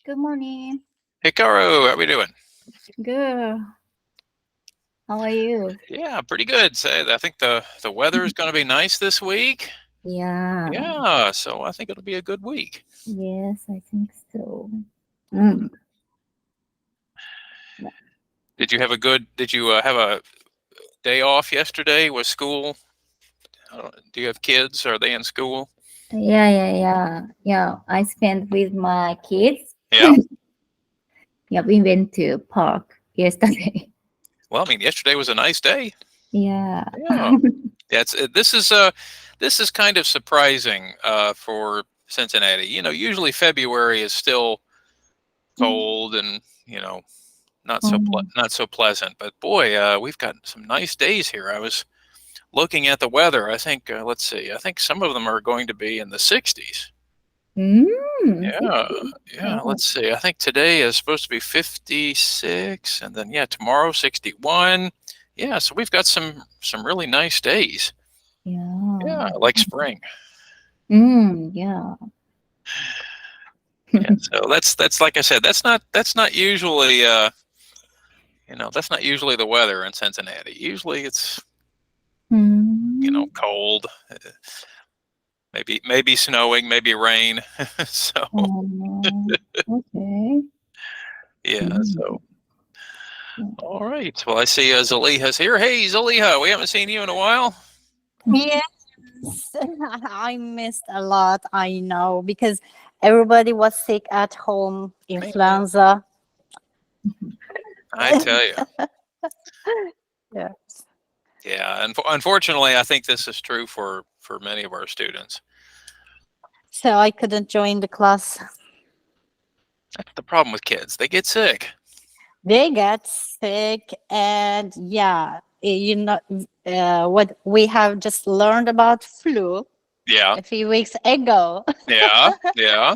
Good morning. Hey, Caro, how we doing? Good. How are you? Yeah, pretty good. I think the weather is going to be nice this week. Yeah. Yeah, so I think it'll be a good week. Yes, I think so. Mm. Did you have a day off yesterday with school? Do you have kids? Are they in school? Yeah. I spent with my kids. Yeah. Yeah, we went to park yesterday. Well, I mean, yesterday was a nice day. Yeah. Yeah. This is kind of surprising for Cincinnati. Usually February is still cold and, Mm. not so pleasant. But boy, we've got some nice days here. I was looking at the weather. I think let's see. I think some of them are going to be in the 60s. Yeah, 60. yeah. Oh, Let's see. I think today is supposed to be 56, and then tomorrow 61. Yeah, so we've got some really nice days. yeah. Yeah, like spring. Yeah. Yeah, so that's like I said. That's not usually that's not usually the weather in Cincinnati. Usually it's Mm. cold. Maybe snowing, maybe rain. So Oh, okay. yeah, Mm. so all right. Well, I see Zaliha's here. Hey, Zaliha, we haven't seen you in a while. Yes, I missed a lot. I know because everybody was sick at home, Man, influenza. I tell you. Yeah. Yeah, and unfortunately, I think this is true for many of our students. So I couldn't join the class. That's the problem with kids. They get sick. They got sick, and yeah, what we have just learned about flu Yeah, a few weeks ago. yeah, yeah.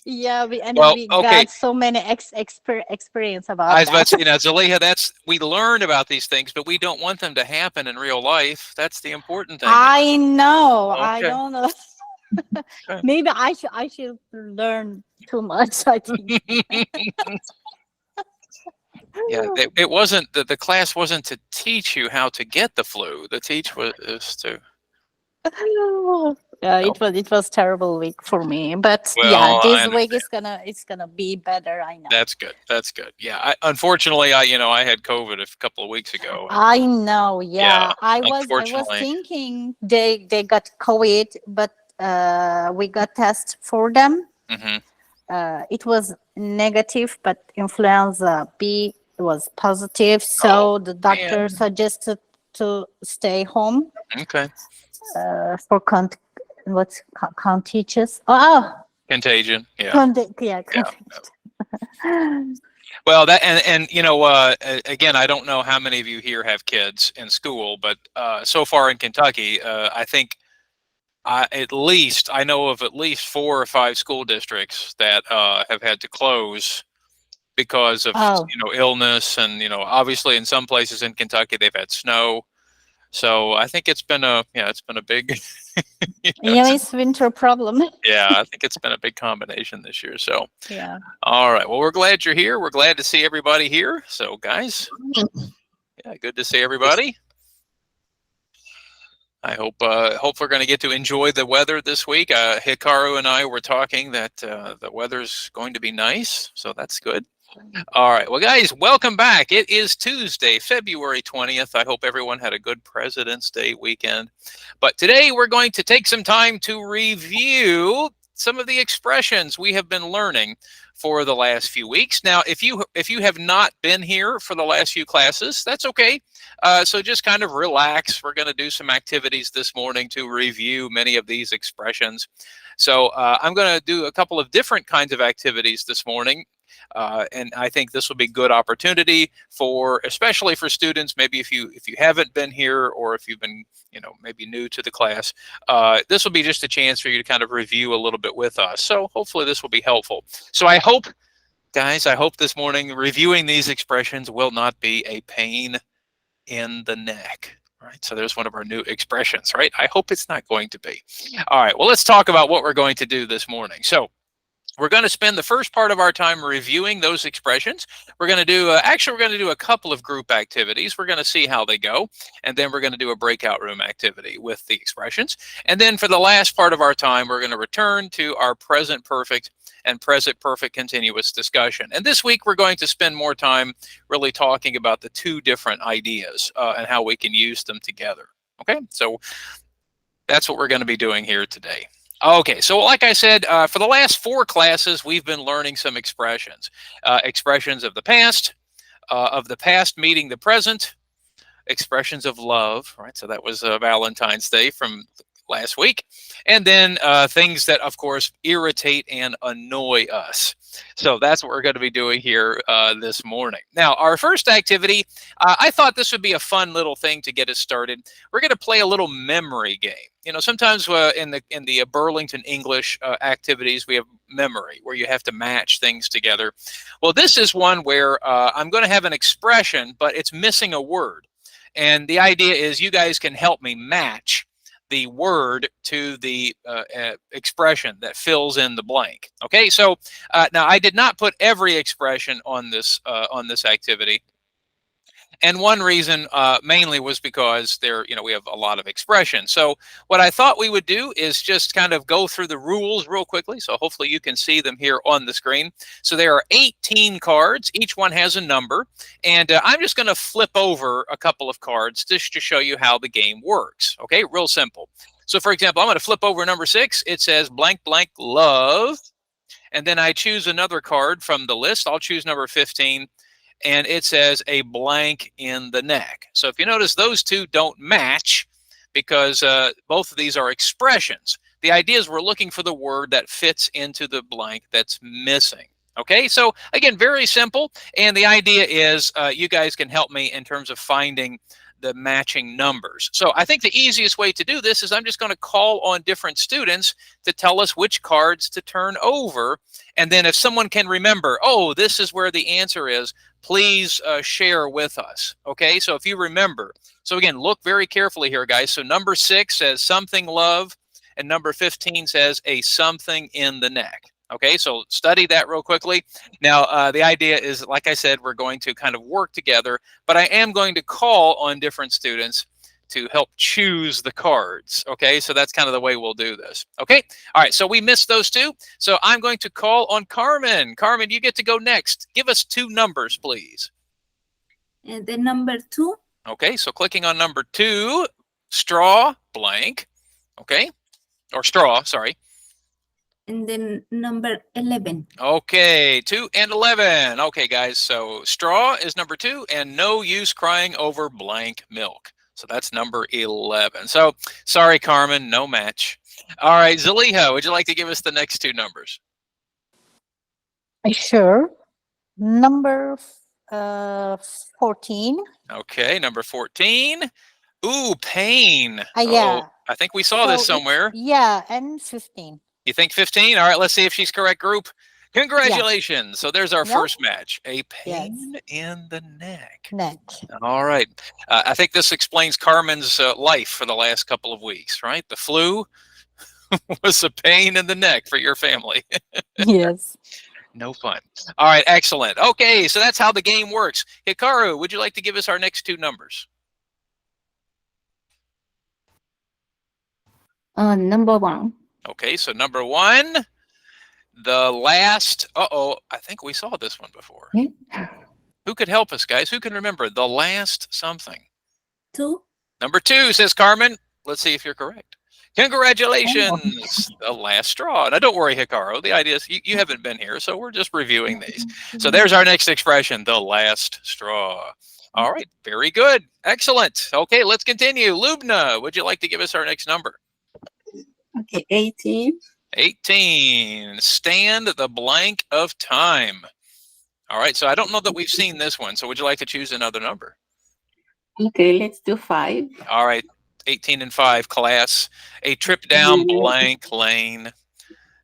Yeah, and Well, we okay. got so many experience I about was about that. to say now, Zaliha, we learn about these things, but we don't want them to happen in real life. That's the important thing here. I know. I Okay. don't know. Okay. Maybe I should learn too much. I think. Yeah, it wasn't the class wasn't to teach you how to get the flu. The teach was is to Yeah, help. it was terrible week for me, but yeah, Well, I this week understand. it's gonna be better. I know. That's good. That's good. Yeah. Unfortunately, I had COVID a couple of weeks ago, and I know. yeah, Yeah, I was unfortunately, thinking they got COVID, but we got test for them. hmm It was negative, but influenza B was positive. oh So the man. doctor suggested to stay home Okay. for contagious. Oh, Contagion. Yeah. yeah, Yeah. Well, that and again, I don't know how many of you here have kids in school, but so far in Kentucky, I think I know of at least 4 or 5 school districts that have had to close because of Oh, illness, and obviously in some places in Kentucky they've had snow. So I think it's been a big yeah, it's winter problem. yeah, I think it's been a big combination this year. So Yeah. all right, well, we're glad you're here. We're glad to see everybody here. So guys, yeah, good to see everybody. I hope we're going to get to enjoy the weather this week. Hikaru and I were talking that the weather's going to be nice, so that's good. All right, well, guys, welcome back. It is Tuesday, February 20th. I hope everyone had a good President's Day weekend. But today we're going to take some time to review some of the expressions we have been learning for the last few weeks. Now, if you have not been here for the last few classes, that's okay. So just kind of relax. We're going to do some activities this morning to review many of these expressions. So I'm going to do a couple of different kinds of activities this morning. And I think this will be a good opportunity especially for students. Maybe if you haven't been here, or if you've been maybe new to the class, this will be just a chance for you to kind of review a little bit with us. So hopefully this will be helpful. So guys, I hope this morning reviewing these expressions will not be a pain in the neck. Right, so there's one of our new expressions, right? I hope it's not going to be. All right, well, let's talk about what we're going to do this morning. So We're going to spend the first part of our time reviewing those expressions. We're going to do, actually, we're going to do a couple of group activities. We're going to see how they go. And then we're going to do a breakout room activity with the expressions. And then for the last part of our time, we're going to return to our present perfect and present perfect continuous discussion. And this week, we're going to spend more time really talking about the two different ideas and how we can use them together. Okay, so that's what we're going to be doing here today. Okay, so like I said, for the last 4 classes, we've been learning some expressions. Expressions of the past meeting the present, expressions of love, right? So that was Valentine's Day from last week. And then things that, of course, irritate and annoy us. So that's what we're going to be doing here this morning. Now, our first activity, I thought this would be a fun little thing to get us started. We're going to play a little memory game. You know, sometimes in the Burlington English activities, we have memory where you have to match things together. Well, this is one where I'm going to have an expression, but it's missing a word. And the idea is you guys can help me match the word to the expression that fills in the blank. Okay, so now I did not put every expression on this activity. And one reason mainly was because we have a lot of expressions. So what I thought we would do is just kind of go through the rules real quickly. So hopefully you can see them here on the screen. So there are 18 cards. Each one has a number. And I'm just going to flip over a couple of cards just to show you how the game works. Okay, real simple. So for example, I'm going to flip over number 6. It says blank, blank, love. And then I choose another card from the list. I'll choose number 15. And it says a blank in the neck. So if you notice, those two don't match because both of these are expressions. The idea is we're looking for the word that fits into the blank that's missing. Okay, so again, very simple. And the idea is you guys can help me in terms of finding the matching numbers. So I think the easiest way to do this is I'm just going to call on different students to tell us which cards to turn over. And then if someone can remember, oh, this is where the answer is, please share with us. Okay, so if you remember. So again, look very carefully here, guys. So number 6 says something love, and number 15 says a something in the neck. Okay, so study that real quickly. Now, the idea is, like I said, we're going to kind of work together, but I am going to call on different students to help choose the cards. Okay, so that's kind of the way we'll do this. Okay, all right, so we missed those two. So I'm going to call on Carmen. Carmen, you get to go next. Give us 2 numbers, please. And the number 2. Okay, so clicking on number 2, straw, blank. Okay, or straw, sorry. And then number 11. Okay, 2 and 11. Okay, guys, so straw is number 2 and no use crying over blank milk. So that's number 11. So sorry, Carmen, no match. All right, Zaliha, would you like to give us the next 2 numbers? Sure. Number 14. Okay, number 14. Ooh, pain. Yeah. I think we saw this somewhere. Yeah, and 15. You think 15? All right, let's see if she's correct, group. Congratulations. Yes. So there's our first match. A pain in the neck. All right. I think this explains Carmen's life for the last couple of weeks, right? The flu was a pain in the neck for your family. Yes. No fun. All right, excellent. Okay, so that's how the game works. Hikaru, would you like to give us our next 2 numbers? Number 1. Okay, so number 1, the last, I think we saw this one before. Yeah. Who could help us, guys? Who can remember the last something? 2. Number 2, says Carmen. Let's see if you're correct. Congratulations, the last straw. Now, don't worry, Hikaru. The idea is you haven't been here, so we're just reviewing these. So there's our next expression, the last straw. All right, very good. Excellent. Okay, let's continue. Lubna, would you like to give us our next number? Okay, 18. 18. Stand the blank of time. All right, so I don't know that we've seen this one. So would you like to choose another number? Okay, let's do 5. All right, 18 and 5, class. A trip down blank lane.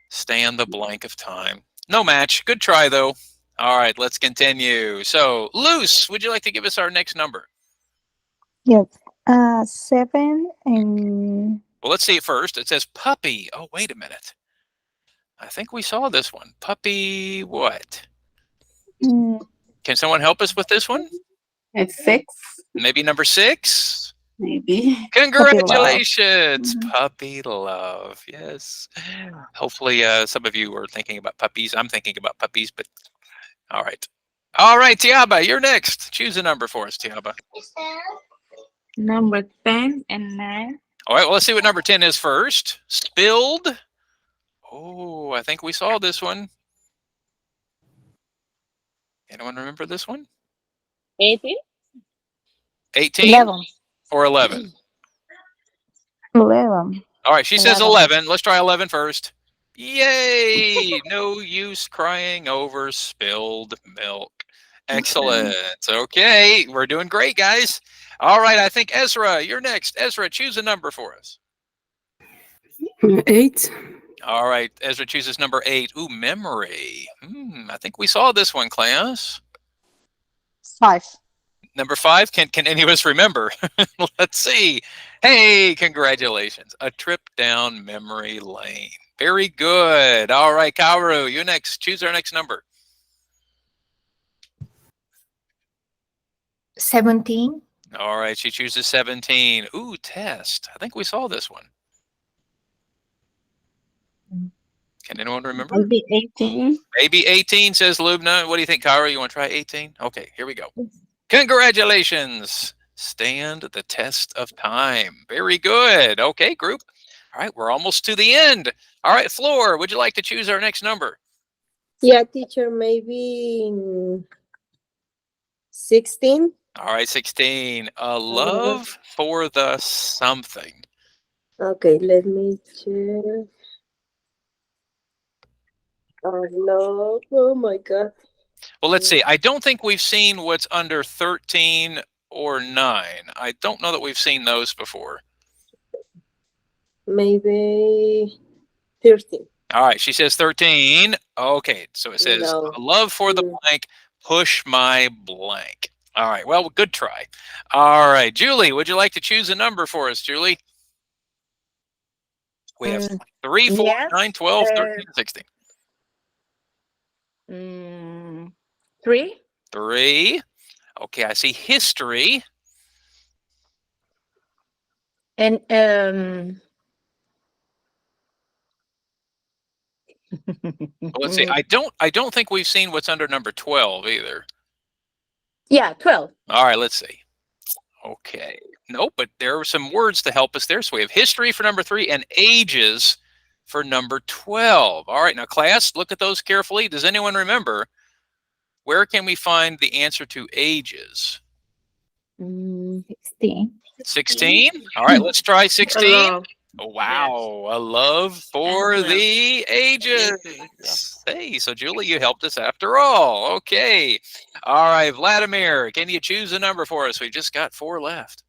Stand the blank of time. No match. Good try, though. All right, let's continue. So, Luce, would you like to give us our next number? Yes, 7 and... Well, let's see it first. It says puppy. Oh, wait a minute. I think we saw this one. Puppy what? Mm, Can someone help us with this one? It's 6, Maybe number 6? maybe. Congratulations, Mhm. puppy love. Yes. Hopefully, some of you are thinking about puppies. I'm thinking about puppies, but all right. All right, Tiaba, you're next. Choose a number for us, Tiaba. Number 10 and 9. All right, well, let's see what number 10 is first. Spilled. Oh, I think we saw this one. Anyone remember this one? 18. 18 11. or 11? 11. All right, she says 11. 11. Let's try 11 first. Yay! No use crying over spilled milk. Excellent. Okay, we're doing great, guys. All right, I think Ezra, you're next. Ezra, choose a number for us. 8. All right, Ezra chooses number 8. Ooh, memory. I think we saw this one, class. 5. Number 5, can any of us remember? Let's see. Hey, congratulations. A trip down memory lane. Very good. All right, Kaoru, you next. Choose our next number. 17. All right, she chooses 17. Ooh, test. I think we saw this one. Can anyone remember? Maybe 18. Maybe 18, says Lubna. What do you think, Kaoru? You want to try 18? Okay, here we go. Congratulations. Stand the test of time. Very good. Okay, group. All right, we're almost to the end. All right, Floor, would you like to choose our next number? Yeah, teacher, maybe 16. All right, 16. A love for the something. Okay, let me check. No, oh my God. Well, let's see. I don't think we've seen what's under 13 or 9. I don't know that we've seen those before. Maybe 13. All right, she says 13. Okay, so it says No. a love for the Mm. blank, push my blank. All right, well, good try. All right, Julie, would you like to choose a number for us, Julie? We have 3, 4, yes, 9, 12, 13, 16. 3. 3. Okay, I see history. And Well, let's see. I don't think we've seen what's under number 12 either. yeah, 12. All right, let's see. Okay. Nope, but there are some words to help us there. So we have history for number 3 and ages for number 12. All right, now class, look at those carefully. Does anyone remember where can we find the answer to ages? 16. 16? All right, let's try 16. Love. Oh, wow, a love for the ages. Hey, so Julie, you helped us after all. Okay. All right, Vladimir, can you choose a number for us? We've just got 4 left.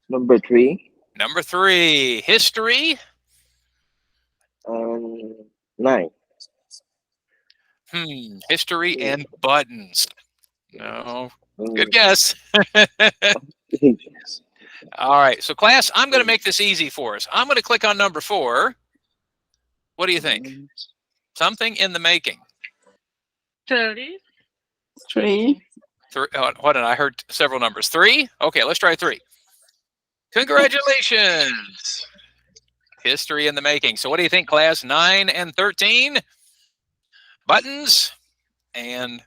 Number 3. Number 3, history. 9. History and buttons. No, good Mm, guess. yes. All right, so class, I'm going to make this easy for us. I'm going to click on number 4. What do you think? Something in the making. 30. 3. 3. What? I heard several numbers. 3. Okay, let's try 3. Congratulations. History in the making. So what do you think, class? 9 and 13. Buttons and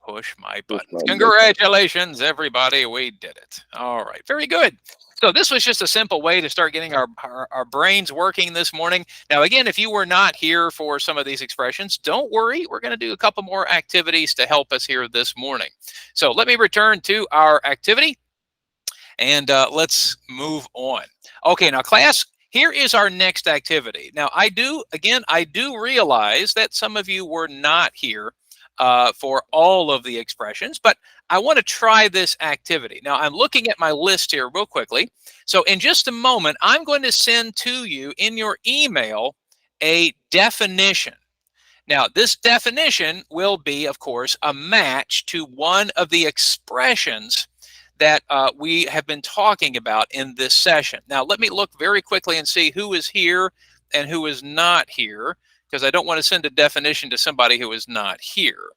push my buttons. my Congratulations, everybody. We did it. All right. Very good. So this was just a simple way to start getting our brains working this morning. Now, again, if you were not here for some of these expressions, don't worry. We're going to do a couple more activities to help us here this morning. So let me return to our activity and let's move on. Okay, now class, here is our next activity. Now, I do realize that some of you were not here for all of the expressions, but I want to try this activity. Now, I'm looking at my list here real quickly. So in just a moment, I'm going to send to you in your email a definition. Now, this definition will be, of course, a match to one of the expressions that we have been talking about in this session. Now, let me look very quickly and see who is here and who is not here, because I don't want to send a definition to somebody who is not here.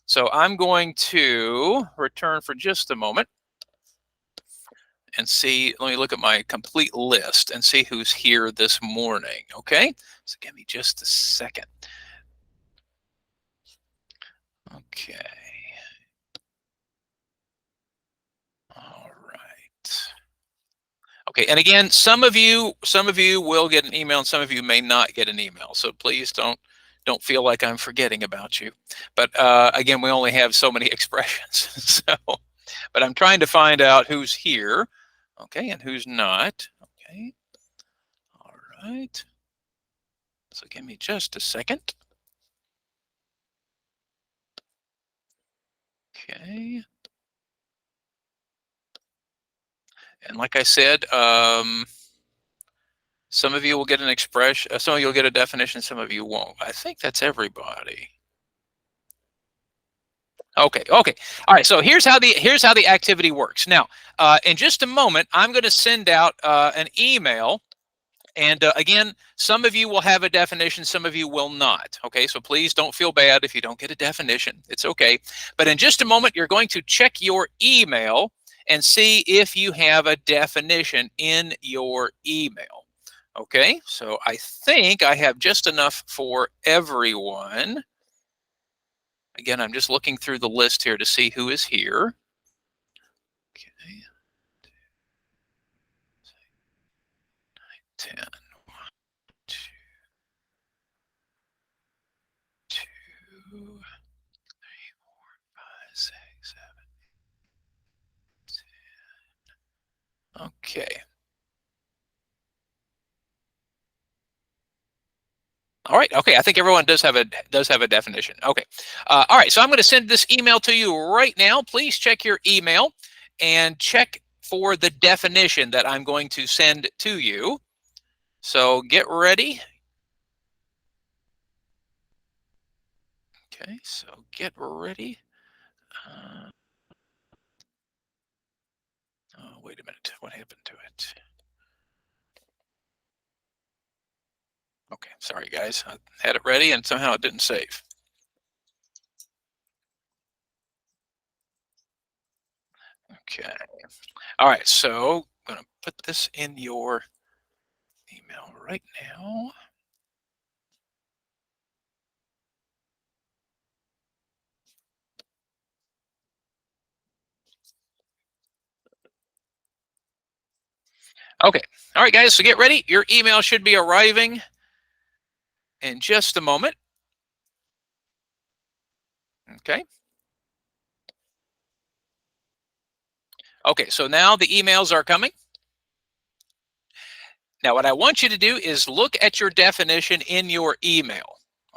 So I'm going to return for just a moment and see, let me look at my complete list and see who's here this morning, okay? So give me just a second. Okay. All right. Okay, and again, some of you will get an email and some of you may not get an email. So please don't feel like I'm forgetting about you. But again, we only have so many expressions. But I'm trying to find out who's here, okay, and who's not. Okay. All right. So give me just a second. Okay. And like I said, some of you will get an expression, some of you will get a definition, some of you won't. I think that's everybody. Okay. All right. So here's how the activity works. Now, in just a moment, I'm going to send out an email. And again, some of you will have a definition, some of you will not. Okay, so please don't feel bad if you don't get a definition. It's okay. But in just a moment, you're going to check your email and see if you have a definition in your email. Okay, so I think I have just enough for everyone. Again, I'm just looking through the list here to see who is here. Okay. 10, 1, 2, 2, 3, 4, 5, 6, 7, 10. Okay. All right. Okay. I think everyone does have a definition. Okay. All right. So I'm going to send this email to you right now. Please check your email and check for the definition that I'm going to send to you. So get ready. Okay, so get ready. Oh, wait a minute. What happened to it? Okay, sorry guys. I had it ready and somehow it didn't save. Okay. All right, so I'm going to put this in your email right now. Okay. All right, guys, so get ready. Your email should be arriving in just a moment. Okay. Okay, so now the emails are coming. Now, what I want you to do is look at your definition in your email.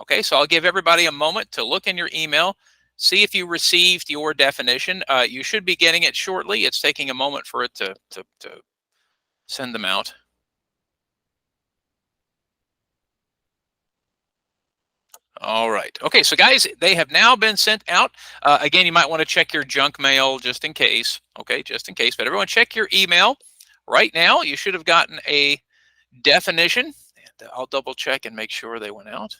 Okay, so I'll give everybody a moment to look in your email, see if you received your definition. You should be getting it shortly. It's taking a moment for it to send them out. All right. Okay, so guys, they have now been sent out. Again, you might want to check your junk mail just in case. Okay, just in case. But everyone check your email right now. You should have gotten a definition. And I'll double check and make sure they went out.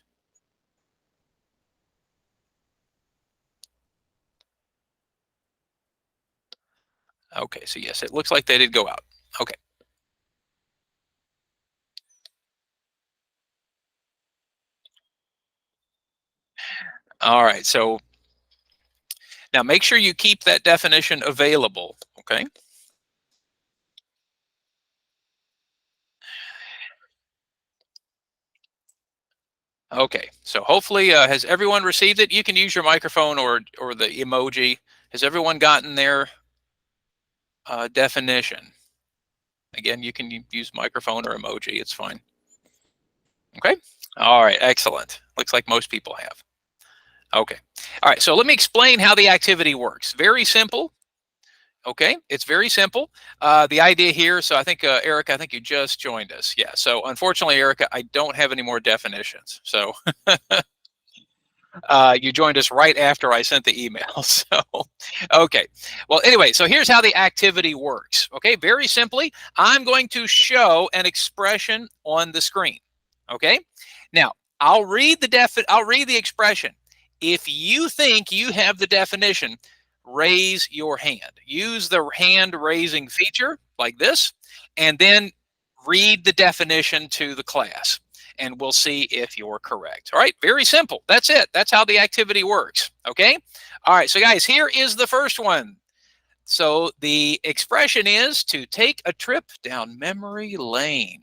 Okay, so yes, it looks like they did go out. Okay. All right, so now make sure you keep that definition available, okay? Okay, so hopefully, has everyone received it? You can use your microphone or the emoji. Has everyone gotten their definition? Again, you can use microphone or emoji, it's fine. Okay, all right, excellent. Looks like most people have. Okay, all right, so let me explain how the activity works. Very simple. Okay, it's very simple. The idea here, so I think, Erica, I think you just joined us. Yeah, so unfortunately, Erica, I don't have any more definitions. So, You joined us right after I sent the email. So, okay. Well, anyway, so here's how the activity works. Okay, very simply, I'm going to show an expression on the screen. Okay. Now, I'll read the expression. If you think you have the definition, raise your hand. Use the hand raising feature like this, and then read the definition to the class, and we'll see if you're correct. All right, very simple. That's it. That's how the activity works. Okay. All right. So guys, here is the first one. So the expression is to take a trip down memory lane.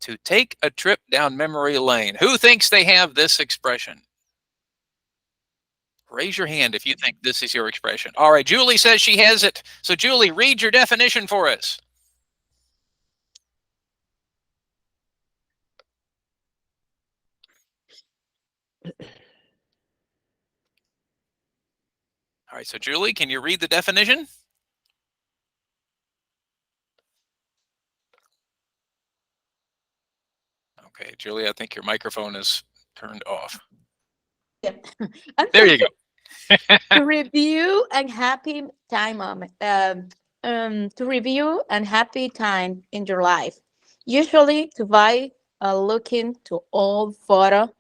To take a trip down memory lane. Who thinks they have this expression? Raise your hand if you think this is your expression. All right, Julie says she has it. So Julie, read your definition for us. All right, so Julie, can you read the definition? Okay, Julie, I think your microphone is turned off. There you go. To review and happy time to review and happy time in your life. Usually to buy looking to old photo,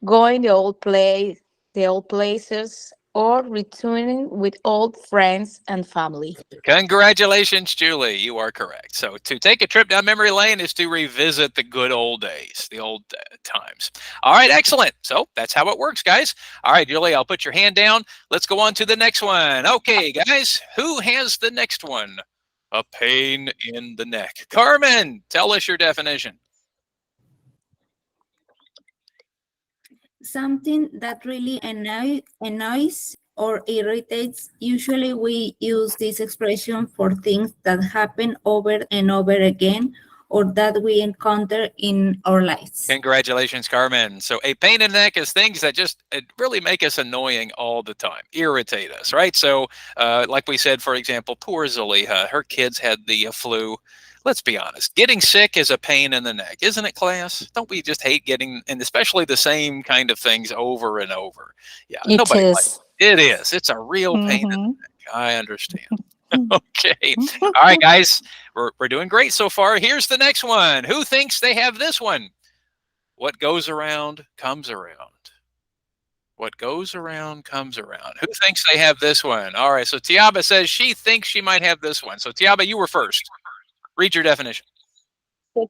going the old places, or returning with old friends and family. Congratulations, Julie. You are correct. So to take a trip down memory lane is to revisit the good old days, the old times. All right, excellent. So that's how it works, guys. All right, Julie, I'll put your hand down. Let's go on to the next one. Okay, guys, who has the next one? A pain in the neck. Carmen, tell us your definition. Something that really annoys or irritates. Usually we use this expression for things that happen over and over again or that we encounter in our lives. Congratulations, Carmen. So a pain in the neck is things that just really make us annoying all the time, irritate us, right? So like we said, for example, poor Zaliha, her kids had the flu. Let's be honest, getting sick is a pain in the neck, isn't it, class? Don't we just hate getting, and especially the same kind of things over and over? Yeah, nobody likes it. It is. It's a real pain in the neck. I understand. Okay. All right, guys, we're doing great so far. Here's the next one. Who thinks they have this one? What goes around comes around. What goes around comes around. Who thinks they have this one? All right, so Tiaba says she thinks she might have this one. So Tiaba, you were first. Read your definition. The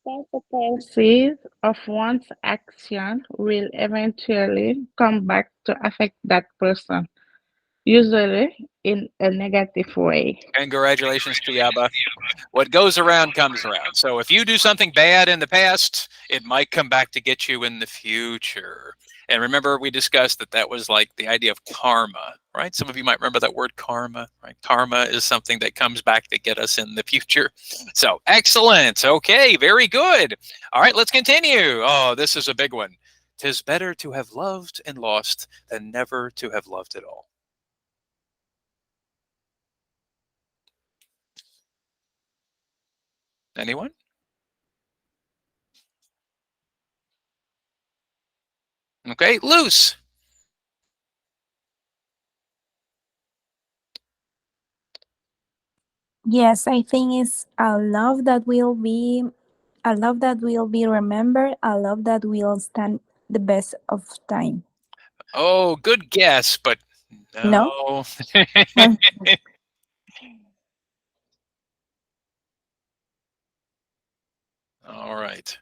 consequences of one's action will eventually come back to affect that person, usually in a negative way. Congratulations, Tiaba. What goes around comes around. So if you do something bad in the past, it might come back to get you in the future. And remember, we discussed that was like the idea of karma, right? Some of you might remember that word karma, right? Karma is something that comes back to get us in the future. So excellent. Okay, very good. All right, let's continue. Oh, this is a big one. 'Tis better to have loved and lost than never to have loved at all. Anyone? Okay, Luce. Yes, I think it's a love that will be remembered, a love that will stand the best of time. Oh, good guess, but no. All right.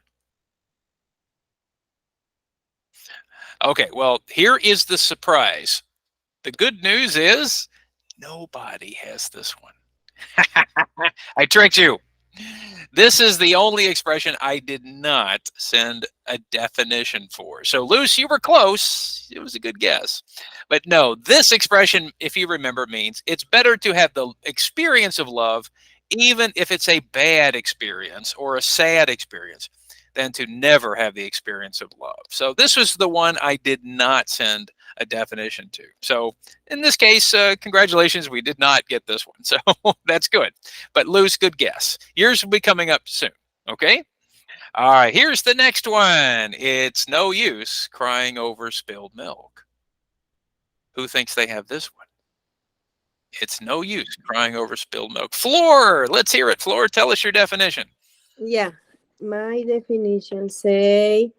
Okay, well, here is the surprise. The good news is nobody has this one. I tricked you. This is the only expression I did not send a definition for. So, Luce, you were close. It was a good guess. But no, this expression, if you remember, means it's better to have the experience of love, even if it's a bad experience or a sad experience, than to never have the experience of love. So this was the one I did not send a definition to. So in this case, congratulations, we did not get this one. So that's good. But Luce, good guess. Yours will be coming up soon. Okay. All right, here's the next one. It's no use crying over spilled milk. Who thinks they have this one? It's no use crying over spilled milk. Floor, let's hear it. Floor, tell us your definition. Yeah, my definition say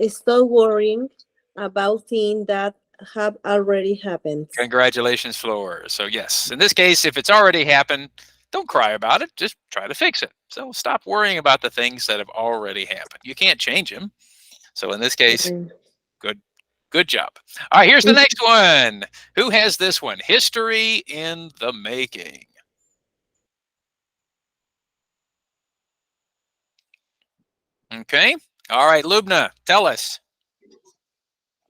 stop worrying about things that have already happened. Congratulations, Floor. So yes, in this case, if it's already happened, don't cry about it. Just try to fix it. So stop worrying about the things that have already happened. You can't change them. So in this case, Mm. good job. All right, here's the next one. Who has this one? History in the making. Okay. All right, Lubna, tell us.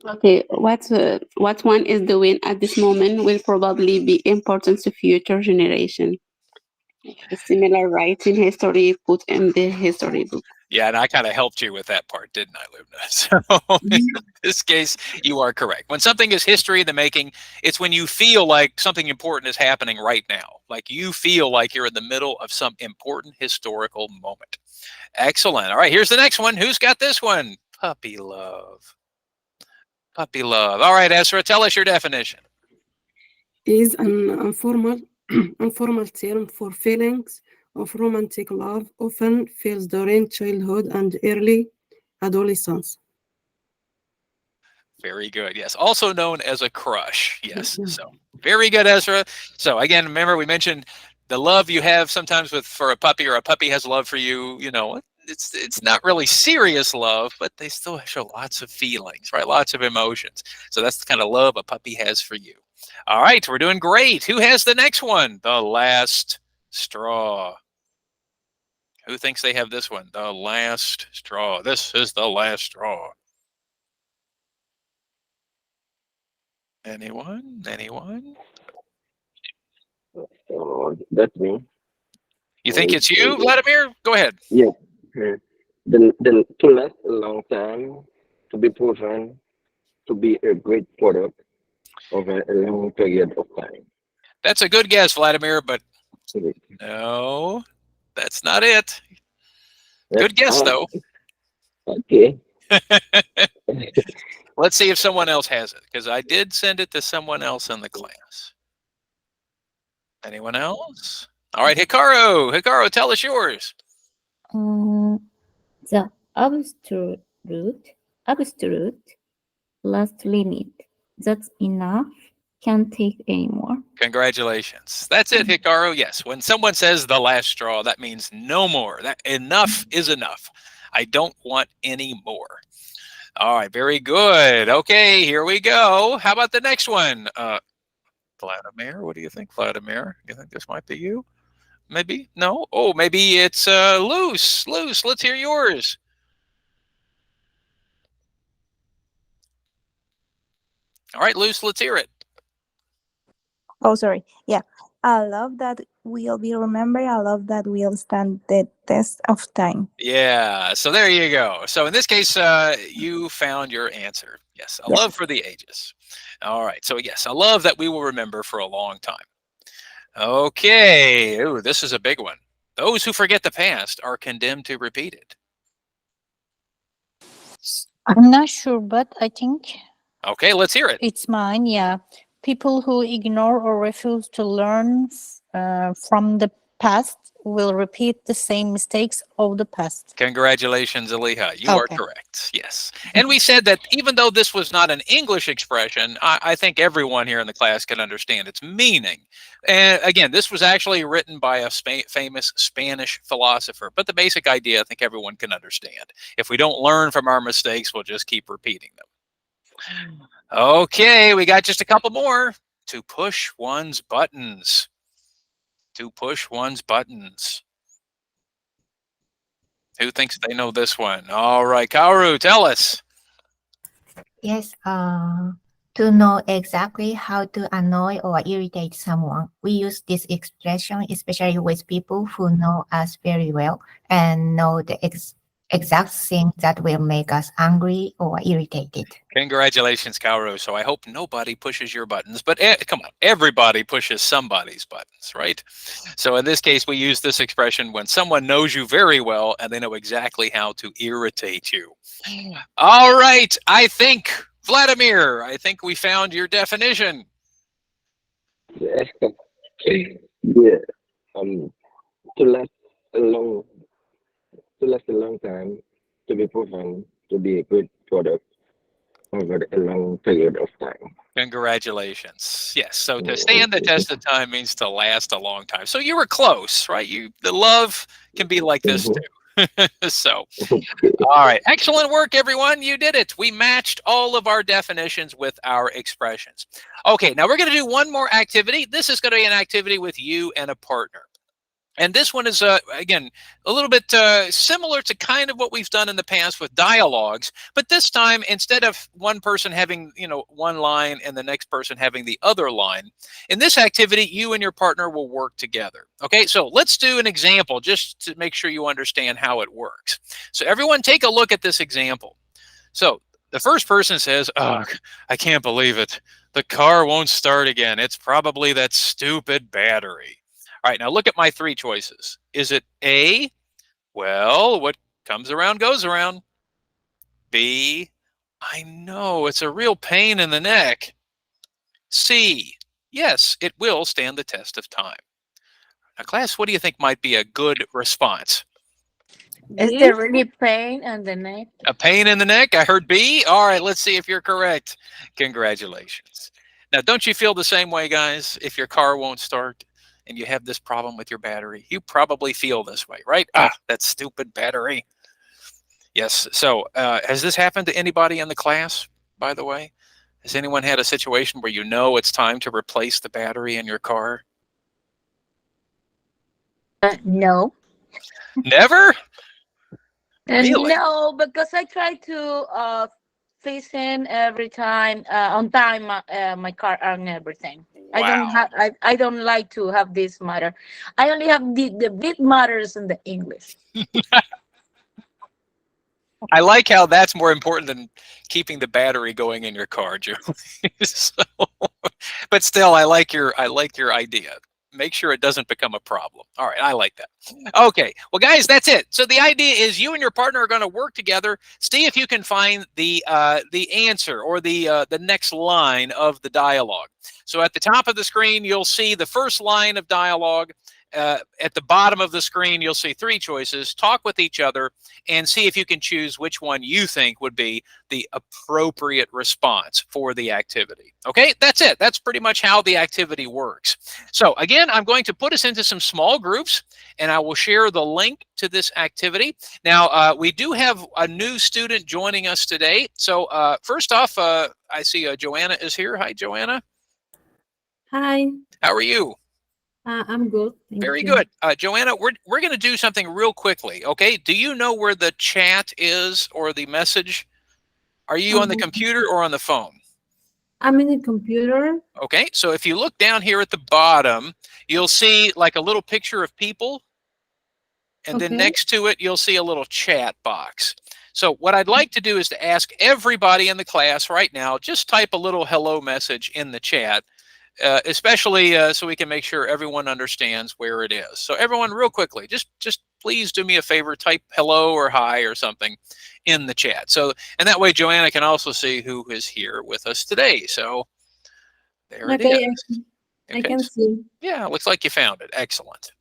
Okay, what one is doing at this moment will probably be important to future generation. The similar writing history put in the history book. Yeah, and I kind of helped you with that part, didn't I, Lubna? So in this case, you are correct. When something is history in the making, it's when you feel like something important is happening right now. Like you feel like you're in the middle of some important historical moment. Excellent. All right, here's the next one. Who's got this one? Puppy love. Puppy love. All right, Ezra, tell us your definition. Is an informal term for feelings of romantic love, often feels during childhood and early adolescence. Very good. Yes. Also known as a crush. Yes. So very good, Ezra. So again, remember we mentioned the love you have sometimes for a puppy, or a puppy has love for you. You know, it's not really serious love, but they still show lots of feelings, right? Lots of emotions. So that's the kind of love a puppy has for you. All right, we're doing great. Who has the next one? The last straw. Who thinks they have this one? The last straw. This is the last straw. Anyone? Anyone? That's me. You think it's you, Vladimir? Go ahead. Yeah. Then to last a long time, to be proven to be a great product over a long period of time. That's a good guess, Vladimir, but no, that's not it. Good guess, though. Okay. Let's see if someone else has it, because I did send it to someone else in the class. Anyone else? All right, Hikaru. Hikaru, tell us yours. The absolute last limit. That's enough. Can't take anymore. Congratulations. That's it, Hikaru. Yes, when someone says the last straw, that means no more. That enough is enough. I don't want any more. All right, very good. Okay, here we go. How about the next one? Vladimir, what do you think, Vladimir? You think this might be you? Maybe? No? Oh, maybe it's Luce. Luce, let's hear yours. All right, Luce, let's hear it. Oh, sorry. Yeah. I love that we'll be remembered. I love that we'll stand the test of time. Yeah, so there you go. So in this case, you found your answer. Yes, a love for the ages. All right, so yes, a love that we will remember for a long time. Okay, ooh, this is a big one. Those who forget the past are condemned to repeat it. I'm not sure, but I think Okay, let's hear it. it's mine. Yeah. People who ignore or refuse to learn from the past will repeat the same mistakes of the past. Congratulations, Aliha. You are Okay. correct. Yes. And we said that even though this was not an English expression, I think everyone here in the class can understand its meaning. And again, this was actually written by a famous Spanish philosopher. But the basic idea, I think everyone can understand. If we don't learn from our mistakes, we'll just keep repeating them. Okay, we got just a couple more. To push one's buttons. To push one's buttons. Who thinks they know this one? All right, Kaoru, tell us. Yes, to know exactly how to annoy or irritate someone, we use this expression, especially with people who know us very well and know the exact thing that will make us angry or irritated. Congratulations, Kaoru. So I hope nobody pushes your buttons, but come on, everybody pushes somebody's buttons, right? So in this case, we use this expression when someone knows you very well and they know exactly how to irritate you. All right, Vladimir, I think we found your definition. Yeah. Yeah. To last a long time, to be proven to be a good product over a long period of time. Congratulations. Yes. So to Yeah, stand the okay. test of time means to last a long time. So you were close, right? The love can be like this Mhm. too. So, all right. Excellent work, everyone. You did it. We matched all of our definitions with our expressions. Okay. Now we're going to do one more activity. This is going to be an activity with you and a partner. And this one is, again, a little bit similar to kind of what we've done in the past with dialogues. But this time, instead of one person having, one line and the next person having the other line, in this activity, you and your partner will work together. Okay, so let's do an example just to make sure you understand how it works. So everyone take a look at this example. So the first person says, "Oh, I can't believe it. The car won't start again. It's probably that stupid battery." All right, now look at my three choices. Is it A, well, what comes around goes around? B, I know, it's a real pain in the neck. C, yes, it will stand the test of time. Now, class, what do you think might be a good response? Is there really pain in the neck? A pain in the neck? I heard B. All right, let's see if you're correct. Congratulations. Now, don't you feel the same way, guys? If your car won't start and you have this problem with your battery, you probably feel this way, right? That stupid battery. Yes. So has this happened to anybody in the class, by the way? Has anyone had a situation where you know it's time to replace the battery in your car? No. Never? Really? No, because I try to fix in every time on time my car and everything. Wow. I don't like to have this matter. I only have the big matters in the English. I like how that's more important than keeping the battery going in your car, Julie. So, but still, I like your idea. Make sure it doesn't become a problem. All right, I like that. Okay, well, guys, that's it. So the idea is you and your partner are going to work together. See if you can find the answer or the next line of the dialogue. So at the top of the screen, you'll see the first line of dialogue. At the bottom of the screen, you'll see three choices. Talk with each other and see if you can choose which one you think would be the appropriate response for the activity. Okay, that's it. That's pretty much how the activity works. So again, I'm going to put us into some small groups and I will share the link to this activity. Now, we do have a new student joining us today. So first off, I see Joanna is here. Hi, Joanna. Hi. How are you? I'm good. Thank Very you. good. Joanna, we're going to do something real quickly, okay? Do you know where the chat is or the message? Are you on the computer or on the phone? I'm in the computer. Okay, so if you look down here at the bottom, you'll see like a little picture of people. And then next to it, you'll see a little chat box. So what I'd like to do is to ask everybody in the class right now, just type a little hello message in the chat. Especially so we can make sure everyone understands where it is. So everyone, real quickly, just please do me a favor, type hello or hi or something in the chat. So, and that way Joanna can also see who is here with us today. So there it is. I can see. Yeah, looks like you found it. Excellent.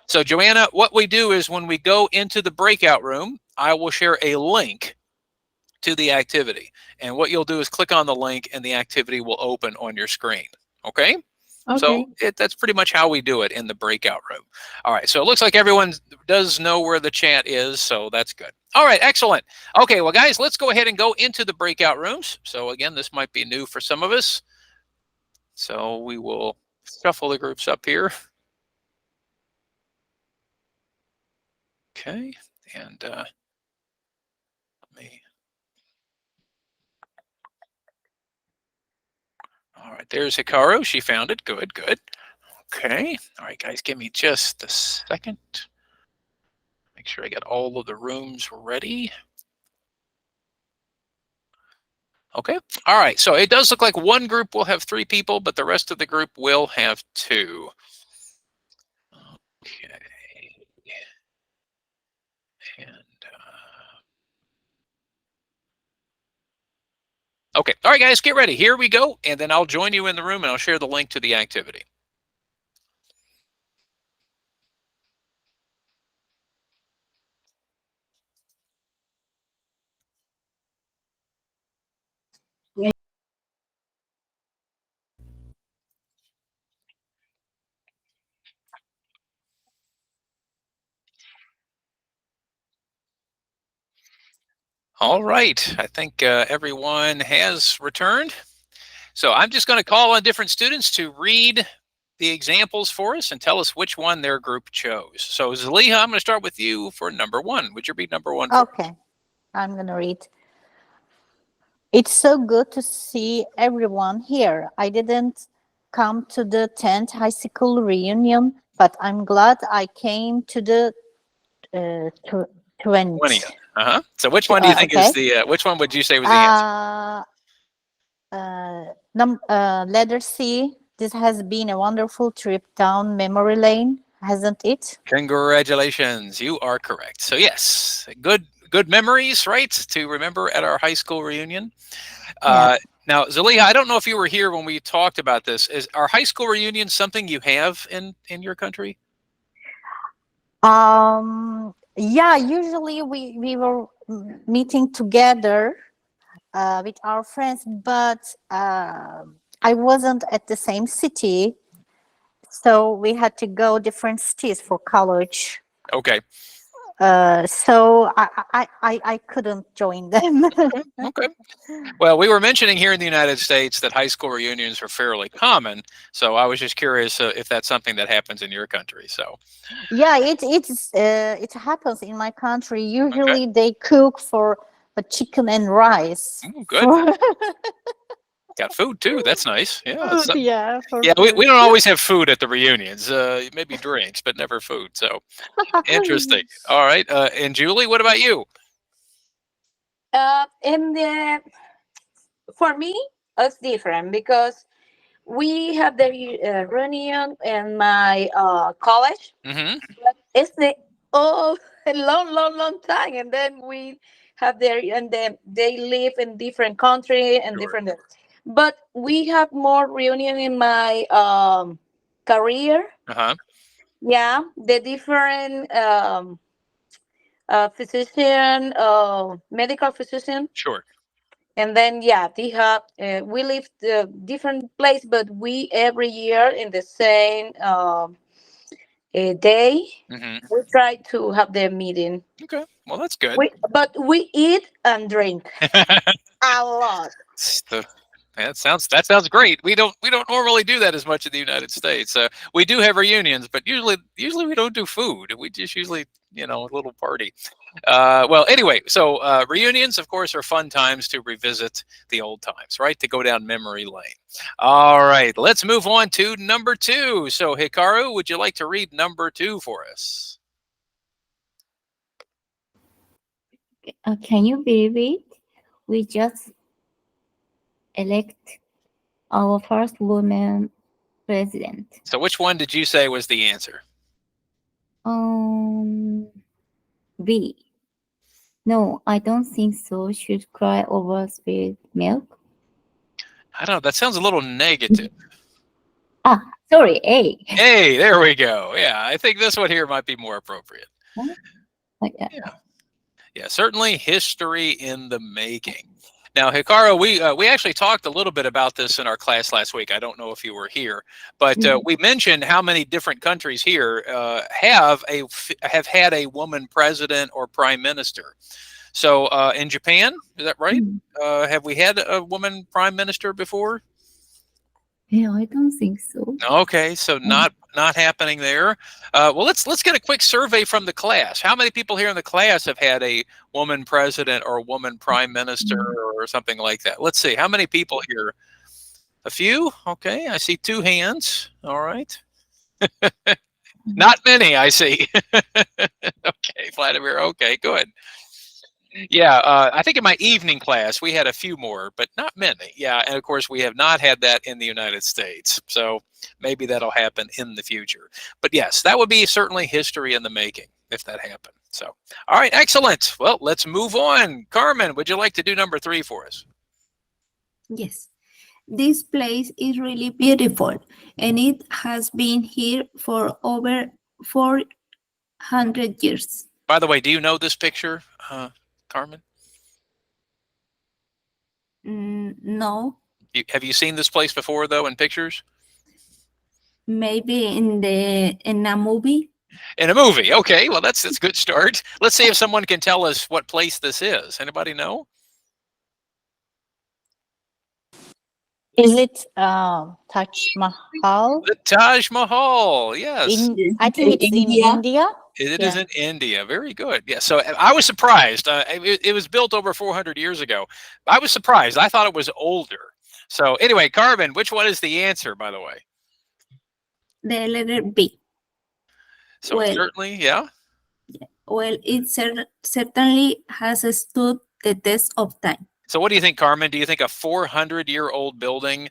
So Joanna, what we do is when we go into the breakout room, I will share a link to the activity. And what you'll do is click on the link and the activity will open on your screen. Okay? So that's pretty much how we do it in the breakout room. All right, so it looks like everyone does know where the chat is, so that's good. All right, excellent. Okay, well, guys, let's go ahead and go into the breakout rooms. So again, this might be new for some of us. So we will shuffle the groups up here. Okay, and let me... All right, there's Hikaru. She found it. Good, good. Okay. All right, guys, give me just a second. Let me Make sure I got all of the rooms ready. Okay. All right. So it does look like one group will have 3 people, but the rest of the group will have 2. Okay. And okay. All right, guys, get ready. Here we go. And then I'll join you in the room and I'll share the link to the activity. All right. I think everyone has returned. So I'm just going to call on different students to read the examples for us and tell us which one their group chose. So Zaliha, I'm going to start with you for number 1. Would you read number 1? Okay, I'm gonna read. It's so good to see everyone here. I didn't come to the 10th high school reunion, but I'm glad I came to the 20th. 20th. So which one do you think is the, which one would you say was the answer? Letter C. This has been a wonderful trip down memory lane, hasn't it? Congratulations. You are correct. So yes, good memories, right, to remember at our high school reunion. Yeah. Now, Zaliha, I don't know if you were here when we talked about this. Is our high school reunion something you have in your country? Yeah, usually we were meeting together with our friends, but I wasn't at the same city, so we had to go different cities for college. Okay. So I couldn't join them. Okay. Well, we were mentioning here in the United States that high school reunions are fairly common, so I was just curious if that's something that happens in your country. So. Yeah, it happens in my country. Usually they cook for chicken and rice. Ooh, good. Got food too. That's nice. Yeah. Food, yeah. We don't always have food at the reunions. Maybe drinks, but never food. So interesting. All right. And Julie, what about you? For me, it's different because we have the reunion in my college. Mm-hmm. It's a long time, and then we have and then they live in different country and different. But we have more reunion in my career. Yeah, the different physician, medical physician. Sure. And then they have we live the different place, but we every year in the same day. Mm-hmm. We try to have the meeting. Okay, well that's good. But we eat and drink a lot. That sounds great. We don't normally do that as much in the United States. We do have reunions, but usually we don't do food. We just usually a little party. Well, anyway, so reunions, of course, are fun times to revisit the old times, right? To go down memory lane. All right, let's move on to number 2. So Hikaru, would you like to read number 2 for us? Can you believe it? We just elect our first woman president. So which one did you say was the answer? B. No, I don't think so. Should cry over spilled milk. I don't know. That sounds a little negative. Sorry, A. Hey, there we go. Yeah, I think this one here might be more appropriate. Yeah, certainly history in the making. Now, Hikaru, we actually talked a little bit about this in our class last week. I don't know if you were here, but we mentioned how many different countries here have had a woman president or prime minister. So in Japan, is that right? Have we had a woman prime minister before? Yeah, I don't think so. Okay, so not happening there. Well, let's get a quick survey from the class. How many people here in the class have had a woman president or a woman prime minister or something like that? Let's see. How many people here? A few? Okay, I see 2 hands. All right. Not many, I see. Okay. Okay, Vladimir. Okay, good. Yeah, I think in my evening class we had a few more, but not many. Yeah, and of course we have not had that in the United States, so maybe that'll happen in the future. But yes, that would be certainly history in the making if that happened. So, all right, excellent. Well, let's move on. Carmen, would you like to do number 3 for us? Yes. This place is really beautiful, and it has been here for over 400 years. By the way, do you know this picture, Carmen? No, Have you seen this place before, though, in pictures? maybe in a movie. In a movie. Okay, well, that's a good start. Let's see if someone can tell us what place this is. Anybody know? Is it Taj Mahal? The Taj Mahal. Yes. I think it's in India. It is in India. Very good. Yeah. So I was surprised. It was built over 400 years ago. I was surprised. I thought it was older. So anyway, Carmen, which one is the answer, by the way? The letter B. So Well- certainly, yeah. Well, it certainly has stood the test of time. So what do you think, Carmen? Do you think a 400-year-old building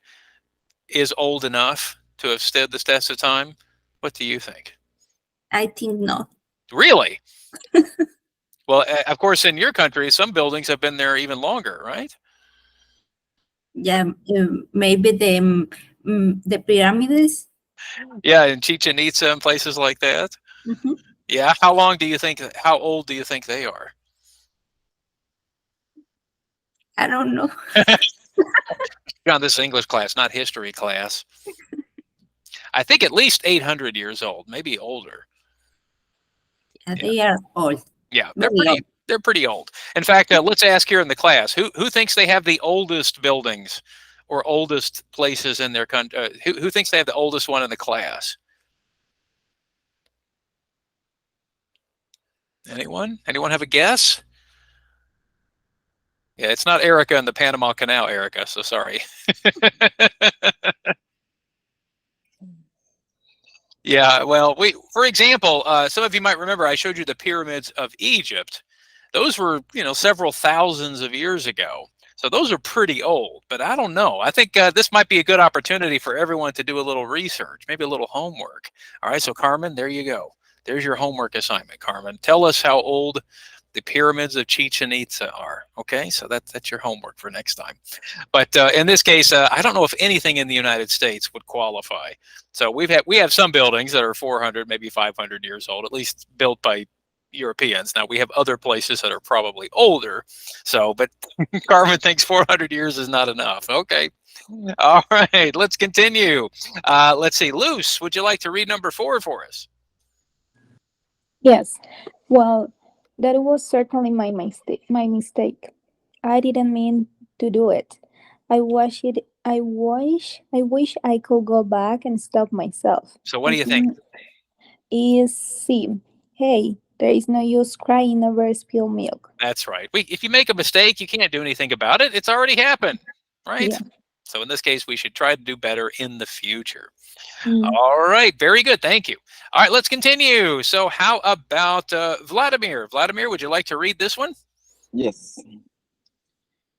is old enough to have stood the test of time? What do you think? I think not. Really? Well, of course, in your country, some buildings have been there even longer, right? Yeah, maybe the pyramids. Yeah, in Chichen Itza and places like that. Mhm. Yeah. How old do you think they are? I don't know. John, this is English class, not history class. I think at least 800 years old, maybe older. Yeah, they are old. Yeah, Very they're pretty old. In fact, let's ask here in the class, who thinks they have the oldest buildings or oldest places in their country? Who thinks they have the oldest one in the class? Anyone? Anyone have a guess? Yeah, it's not Erica in the Panama Canal, Erica, so sorry. Yeah, well, for example, some of you might remember I showed you the pyramids of Egypt. Those were, several thousands of years ago. So those are pretty old, but I don't know. I think this might be a good opportunity for everyone to do a little research, maybe a little homework. All right, so Carmen, there you go. There's your homework assignment, Carmen. Tell us how old the pyramids of Chichen Itza are. Okay, so that's your homework for next time. But in this case, I don't know if anything in the United States would qualify. So we have some buildings that are 400, maybe 500 years old, at least built by Europeans. Now we have other places that are probably older. So, but Carmen thinks 400 years is not enough. Okay. All right, let's continue. Let's see, Luce, would you like to read number 4 for us? Yes. Well, that was certainly my mistake. I didn't mean to do it. I wish I could go back and stop myself. So what do you think? Is C. Hey, there is no use crying over spilled milk. That's right. If you make a mistake, you can't do anything about it. It's already happened, right? Yeah. So in this case, we should try to do better in the future. Mm. All right. Very good. Thank you. All right, let's continue. So how about Vladimir? Vladimir, would you like to read this one? Yes.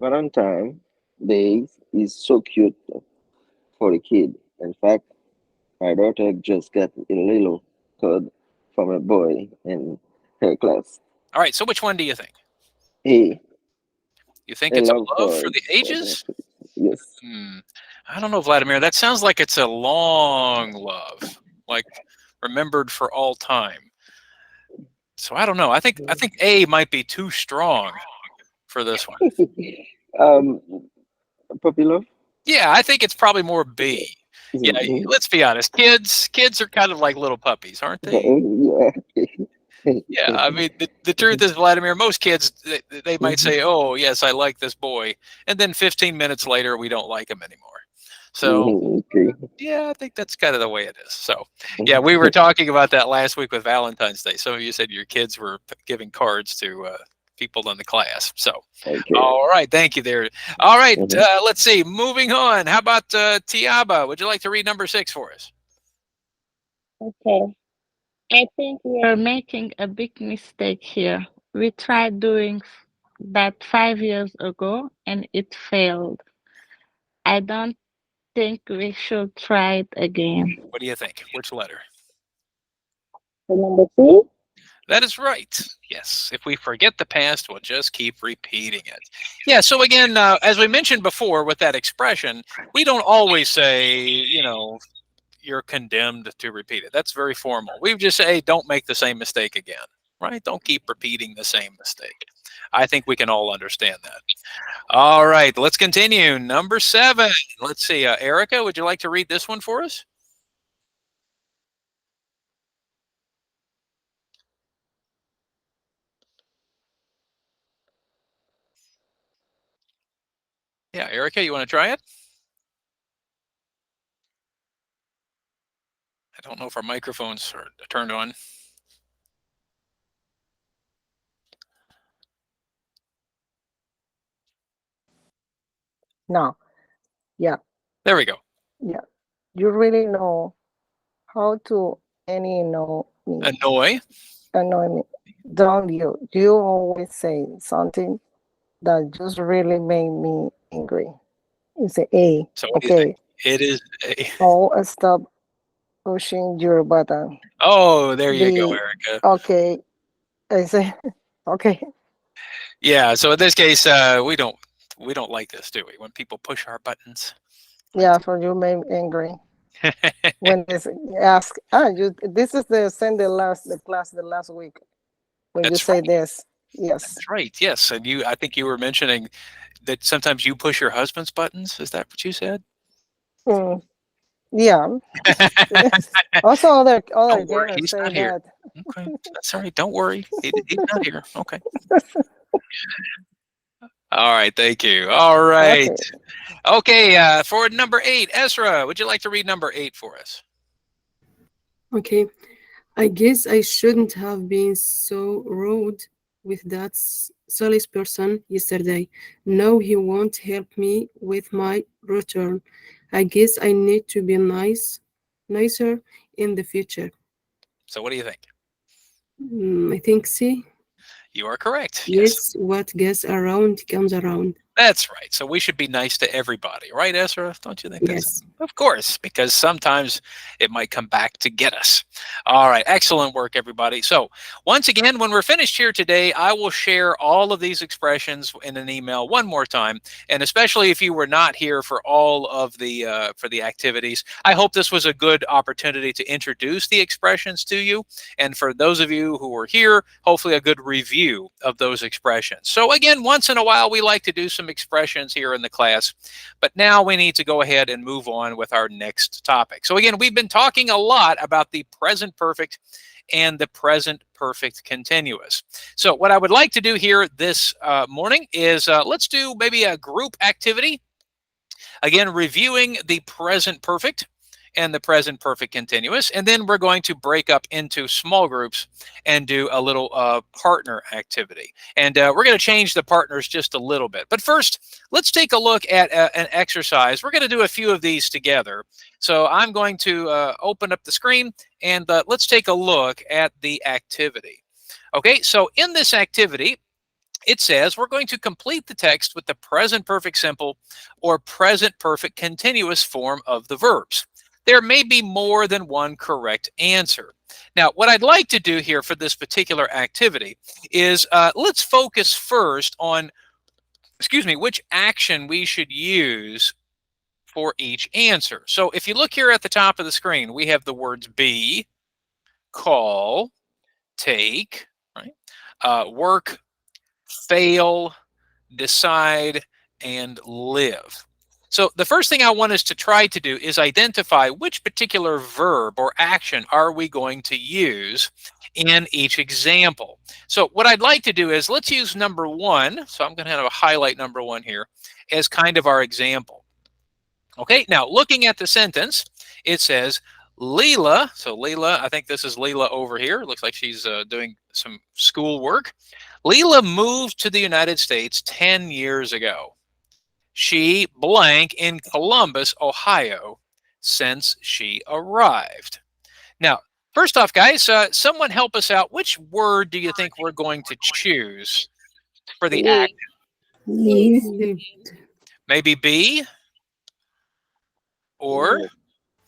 Valentine Day is so cute for a kid. In fact, my daughter just got a little card from a boy in her class. All right. So which one do you think? Hey, You think a it's a love love for card the ages? Yes. I don't know, Vladimir. That sounds like it's a long love, like remembered for all time. So I don't know. I think A might be too strong for this one. Puppy love? Yeah, I think it's probably more B. Yeah, let's be honest. Kids are kind of like little puppies, aren't they? Yeah. Yeah, I mean, the truth is, Vladimir, most kids, they might say, oh, yes, I like this boy. And then 15 minutes later, we don't like him anymore. So, yeah, I think that's kind of the way it is. So, yeah, we were talking about that last week with Valentine's Day. Some of you said your kids were giving cards to people in the class. So, all right, thank you there. All right, let's see. Moving on. How about Tiaba? Would you like to read number 6 for us? Okay. I think we are making a big mistake here. We tried doing that 5 years ago and it failed. I don't think we should try it again. What do you think? Which letter? The number 2? That is right. Yes. If we forget the past, we'll just keep repeating it. Yeah. So again, as we mentioned before with that expression, we don't always say, you're condemned to repeat it. That's very formal. We just say, don't make the same mistake again, right? Don't keep repeating the same mistake. I think we can all understand that. All right, let's continue. Number 7. Let's see. Erica, would you like to read this one for us? Yeah, Erica, you want to try it? I don't know if our microphones are turned on. No. Yeah. There we go. Yeah. You really know how to annoy me. Annoy me. Don't you? You always say something that just really made me angry. You say, hey, So what do you okay. think? It is a... Oh, stop pushing your button. Oh, there you go, Erica. Okay. I say, okay. Yeah. So in this case, we don't like this, do we? When people push our buttons. Yeah, for you made me angry. When they ask, this is the class the last week. When you say this, yes. That's right. Yes, and I think you were mentioning that sometimes you push your husband's buttons. Is that what you said? Yeah. Also, other Don't worry, girls he's say not here. that. Okay, that's all right. Don't worry, he's not here. Okay. All right. Thank you. All right. Okay. For number 8, Ezra, would you like to read number 8 for us? Okay. I guess I shouldn't have been so rude with that sales person yesterday. No, he won't help me with my return. I guess I need to be nicer in the future. So what do you think? I think C. You are correct. Yes, what goes around comes around. That's right. So we should be nice to everybody, right, Ezra? Don't you think? Yes. Of course, because sometimes it might come back to get us. All right. Excellent work, everybody. So once again, when we're finished here today, I will share all of these expressions in an email one more time. And especially if you were not here for all of the activities, I hope this was a good opportunity to introduce the expressions to you. And for those of you who were here, hopefully a good review of those expressions. So again, once in a while, we like to do some expressions here in the class, but now we need to go ahead and move on with our next topic. So again, we've been talking a lot about the present perfect and the present perfect continuous. So what I would like to do here this morning is let's do maybe a group activity. Again, reviewing the present perfect and the present perfect continuous. And then we're going to break up into small groups and do a little partner activity. And we're going to change the partners just a little bit. But first, let's take a look at an exercise. We're going to do a few of these together. So I'm going to open up the screen and let's take a look at the activity. Okay, so in this activity, it says we're going to complete the text with the present perfect simple or present perfect continuous form of the verbs. There may be more than one correct answer. Now, what I'd like to do here for this particular activity is let's focus first on, which action we should use for each answer. So if you look here at the top of the screen, we have the words be, call, take, right? Work, fail, decide, and live. So the first thing I want us to try to do is identify which particular verb or action are we going to use in each example. So what I'd like to do is let's use number 1. So I'm going to have a highlight number 1 here as kind of our example. Okay, now looking at the sentence, it says Leela, so Leela, I think this is Leela over here. It looks like she's doing some school work. Leela moved to the United States 10 years ago. She blank in Columbus, Ohio, since she arrived. Now, First off, guys, someone help us out. Which word do you think we're going to choose for the act? Live. Maybe B? Or?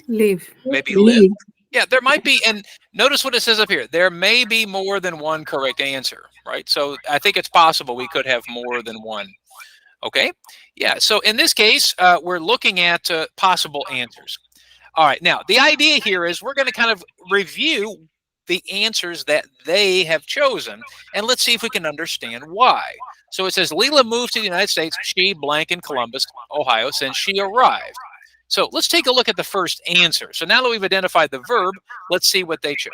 Live. Maybe live. Yeah, there might be, and notice what it says up here. There may be more than one correct answer, right? So I think it's possible we could have more than one. Okay, yeah, so in this case, we're looking at possible answers. All right, now the idea here is we're going to kind of review the answers that they have chosen, and let's see if we can understand why. So it says, Leela moved to the United States, she blank in Columbus, Ohio, since she arrived. So let's take a look at the first answer. So now that we've identified the verb, let's see what they chose.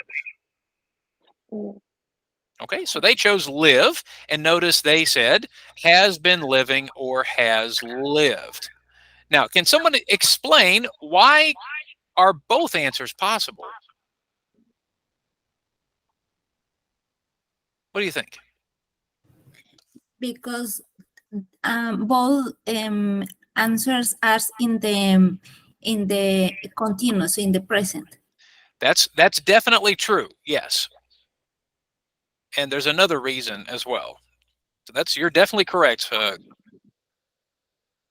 Okay, so they chose live, and notice they said has been living or has lived. Now, can someone explain why are both answers possible? What do you think? Because both answers are in the continuous, in the present. That's definitely true. Yes. And there's another reason as well. So you're definitely correct.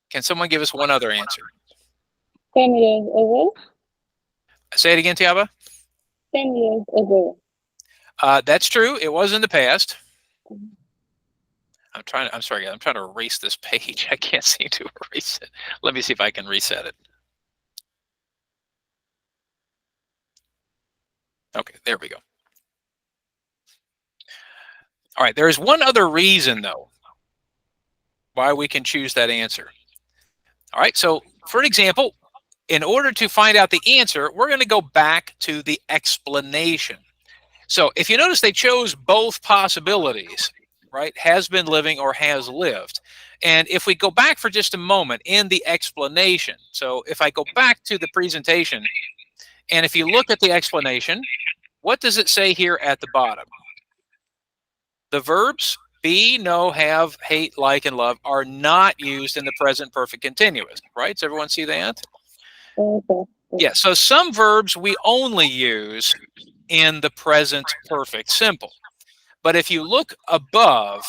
Can someone give us one other answer? 10 years ago. Say it again, Tiaba. 10 years ago. That's true. It was in the past. I'm sorry, I'm trying to erase this page. I can't seem to erase it. Let me see if I can reset it. Okay, there we go. All right, there is one other reason, though, why we can choose that answer. All right, so for example, in order to find out the answer, we're going to go back to the explanation. So if you notice, they chose both possibilities, right? Has been living or has lived. And if we go back for just a moment in the explanation, so if I go back to the presentation, and if you look at the explanation, what does it say here at the bottom? The verbs be, know, have, hate, like, and love are not used in the present perfect continuous, right? Does everyone see that? Yeah, so some verbs we only use in the present perfect simple. But if you look above,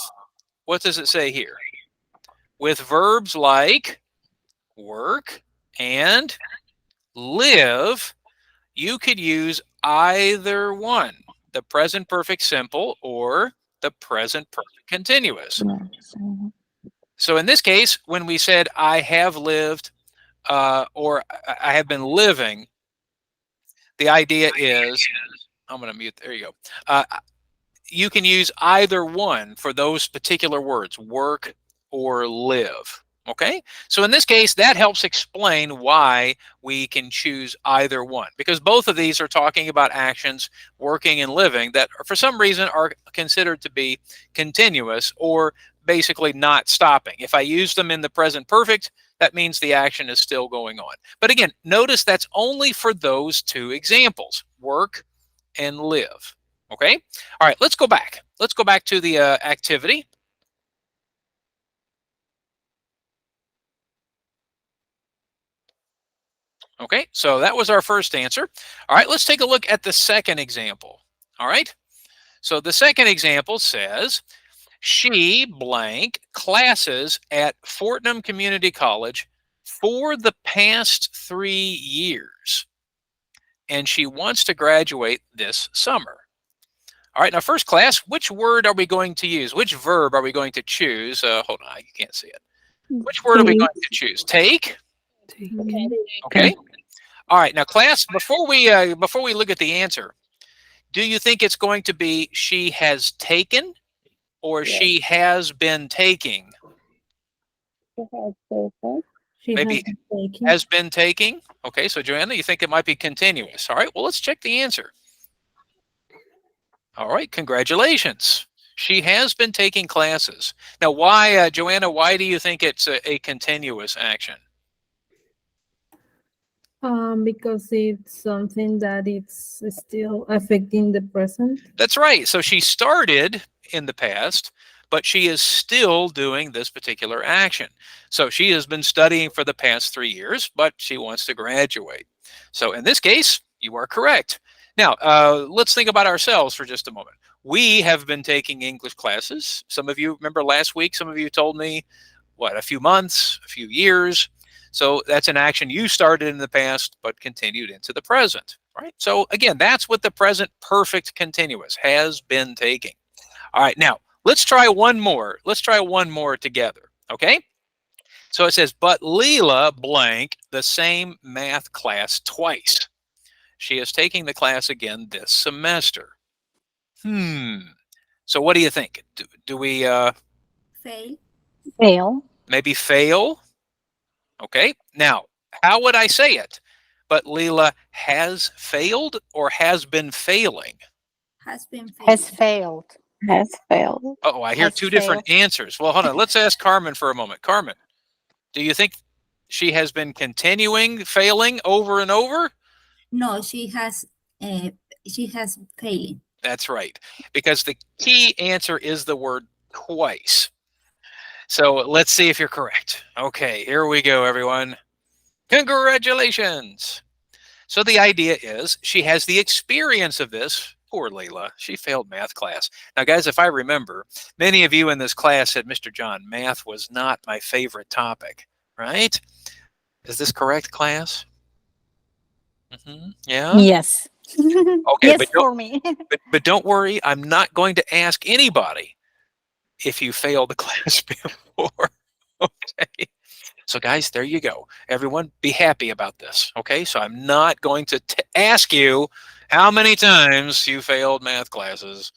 what does it say here? With verbs like work and live, you could use either one, the present perfect simple or the present perfect continuous. So in this case, when we said I have lived or I have been living, the idea is, I'm going to mute, there you go. You can use either one for those particular words, work or live. Okay, so in this case, that helps explain why we can choose either one, because both of these are talking about actions, working and living, that for some reason are considered to be continuous or basically not stopping. If I use them in the present perfect, that means the action is still going on. But again, notice that's only for those two examples, work and live. Okay, all right, let's go back. Let's go back to the activity. Okay, so that was our first answer. All right, let's take a look at the second example. All right, so the second example says, she blank classes at Fortnum Community College for the past 3 years, and she wants to graduate this summer. All right, now first class, which word are we going to use? Which verb are we going to choose? Hold on, you can't see it. Which word are we going to choose? Take? Okay. All right, now class, before we look at the answer, do you think it's going to be she has taken or she has been taking? Maybe has been taking. Okay, so Joanna, you think it might be continuous. All right, well, let's check the answer. All right, congratulations. She has been taking classes. Now, why, Joanna, why do you think it's a continuous action? Because it's something that it's still affecting the present. That's right. So she started in the past, but she is still doing this particular action. So she has been studying for the past 3 years, but she wants to graduate. So in this case, you are correct. Now, let's think about ourselves for just a moment. We have been taking English classes. Some of you remember last week, some of you told me, what, a few months, a few years. So that's an action you started in the past, but continued into the present, right? So again, that's what the present perfect continuous has been taking. All right, now let's try one more. Let's try one more together, okay? So it says, but Leela blank the same math class twice. She is taking the class again this semester. So what do you think? Do we Fail. Fail. maybe fail? Okay, now how would I say it? But Leela has failed or has been failing? Has been failed. Has failed. Has failed. Oh, I hear Has two different failed. answers. Well, hold on. Let's ask Carmen for a moment. Carmen, do you think she has been continuing failing over and over? No, she has failing. That's right, because the key answer is the word twice. So let's see if you're correct. Okay, here we go, everyone. Congratulations. So the idea is she has the experience of this. Poor Leela, she failed math class. Now, guys, if I remember, many of you in this class said, Mr. John, math was not my favorite topic, right? Is this correct, class? Yeah? Yes. Okay, yes, but for me. but don't worry, I'm not going to ask anybody if you failed the class before. Okay. So guys, there you go. Everyone be happy about this. Okay. So I'm not going to ask you how many times you failed math classes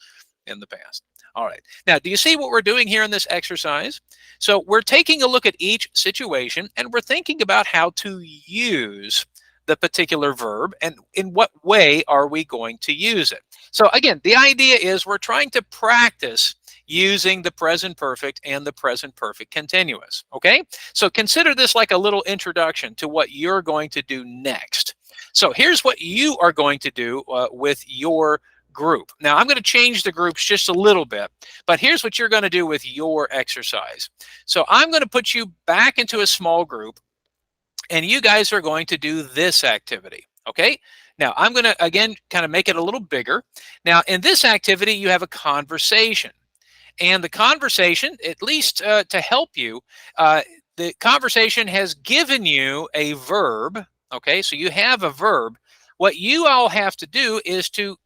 in the past. All right. Now, do you see what we're doing here in this exercise? So we're taking a look at each situation and we're thinking about how to use the particular verb and in what way are we going to use it. So again, the idea is we're trying to practice using the present perfect and the present perfect continuous, okay? So consider this like a little introduction to what you're going to do next. So here's what you are going to do with your group. Now, I'm going to change the groups just a little bit, but here's what you're going to do with your exercise. So I'm going to put you back into a small group, and you guys are going to do this activity, okay? Now, I'm going to, again, kind of make it a little bigger. Now, in this activity, you have a conversation. And the conversation, at least to help you, the conversation has given you a verb, okay? So you have a verb. What you all have to do is to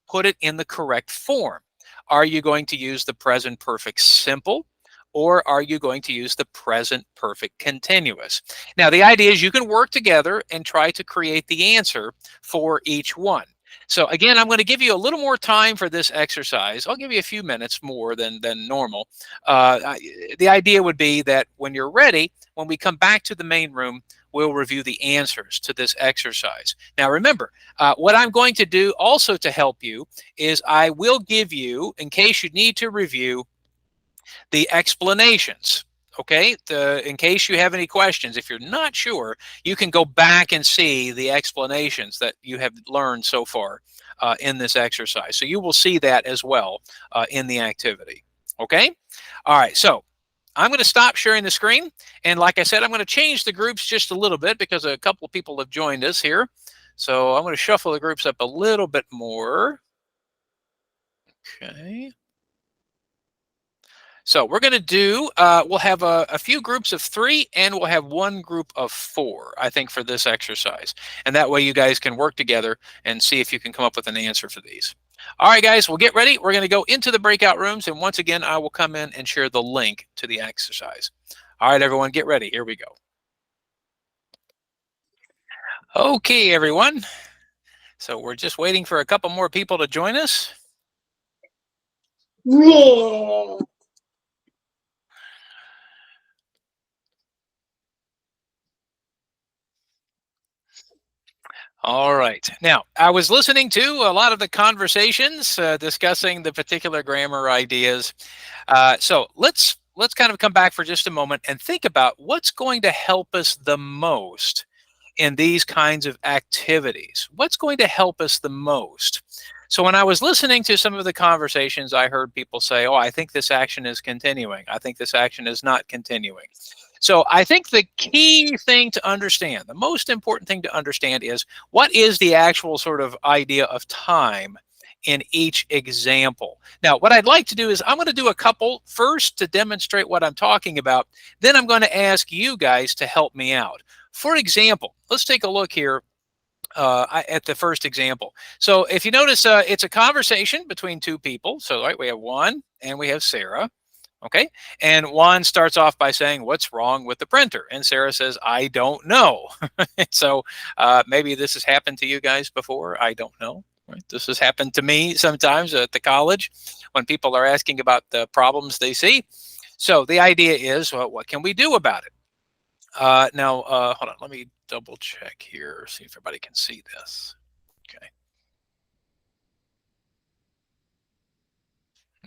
put it in the correct form. Are you going to use the present perfect simple? Or are you going to use the present perfect continuous? Now, the idea is you can work together and try to create the answer for each one. So again, I'm going to give you a little more time for this exercise. I'll give you a few minutes more than normal. The idea would be that when you're ready, when we come back to the main room, we'll review the answers to this exercise. Now remember, what I'm going to do also to help you is I will give you, in case you need to review, the explanations. Okay, in case you have any questions, if you're not sure, you can go back and see the explanations that you have learned so far in this exercise. So you will see that as well in the activity. Okay, all right, so I'm going to stop sharing the screen. And like I said, I'm going to change the groups just a little bit because a couple of people have joined us here. So I'm going to shuffle the groups up a little bit more. Okay. So we're going to do, we'll have a few groups of 3 and we'll have one group of 4, I think, for this exercise. And that way you guys can work together and see if you can come up with an answer for these. All right, guys, we'll get ready. We're going to go into the breakout rooms. And once again, I will come in and share the link to the exercise. All right, everyone, get ready. Here we go. Okay, everyone. So we're just waiting for a couple more people to join us. Yeah. All right. Now, I was listening to a lot of the conversations discussing the particular grammar ideas. So let's kind of come back for just a moment and think about what's going to help us the most in these kinds of activities. What's going to help us the most? So when I was listening to some of the conversations, I heard people say, oh, I think this action is continuing. I think this action is not continuing. So I think the key thing to understand, the most important thing to understand is what is the actual sort of idea of time in each example. Now, what I'd like to do is I'm going to do a couple first to demonstrate what I'm talking about. Then I'm going to ask you guys to help me out. For example, let's take a look here at the first example. So if you notice, it's a conversation between two people. So right, we have Juan and we have Sarah. Okay, and Juan starts off by saying, "What's wrong with the printer?" And Sarah says, "I don't know." So maybe this has happened to you guys before. I don't know. Right? This has happened to me sometimes at the college when people are asking about the problems they see. So the idea is, well, what can we do about it? Now, hold on. Let me double check here, see if everybody can see this. Okay.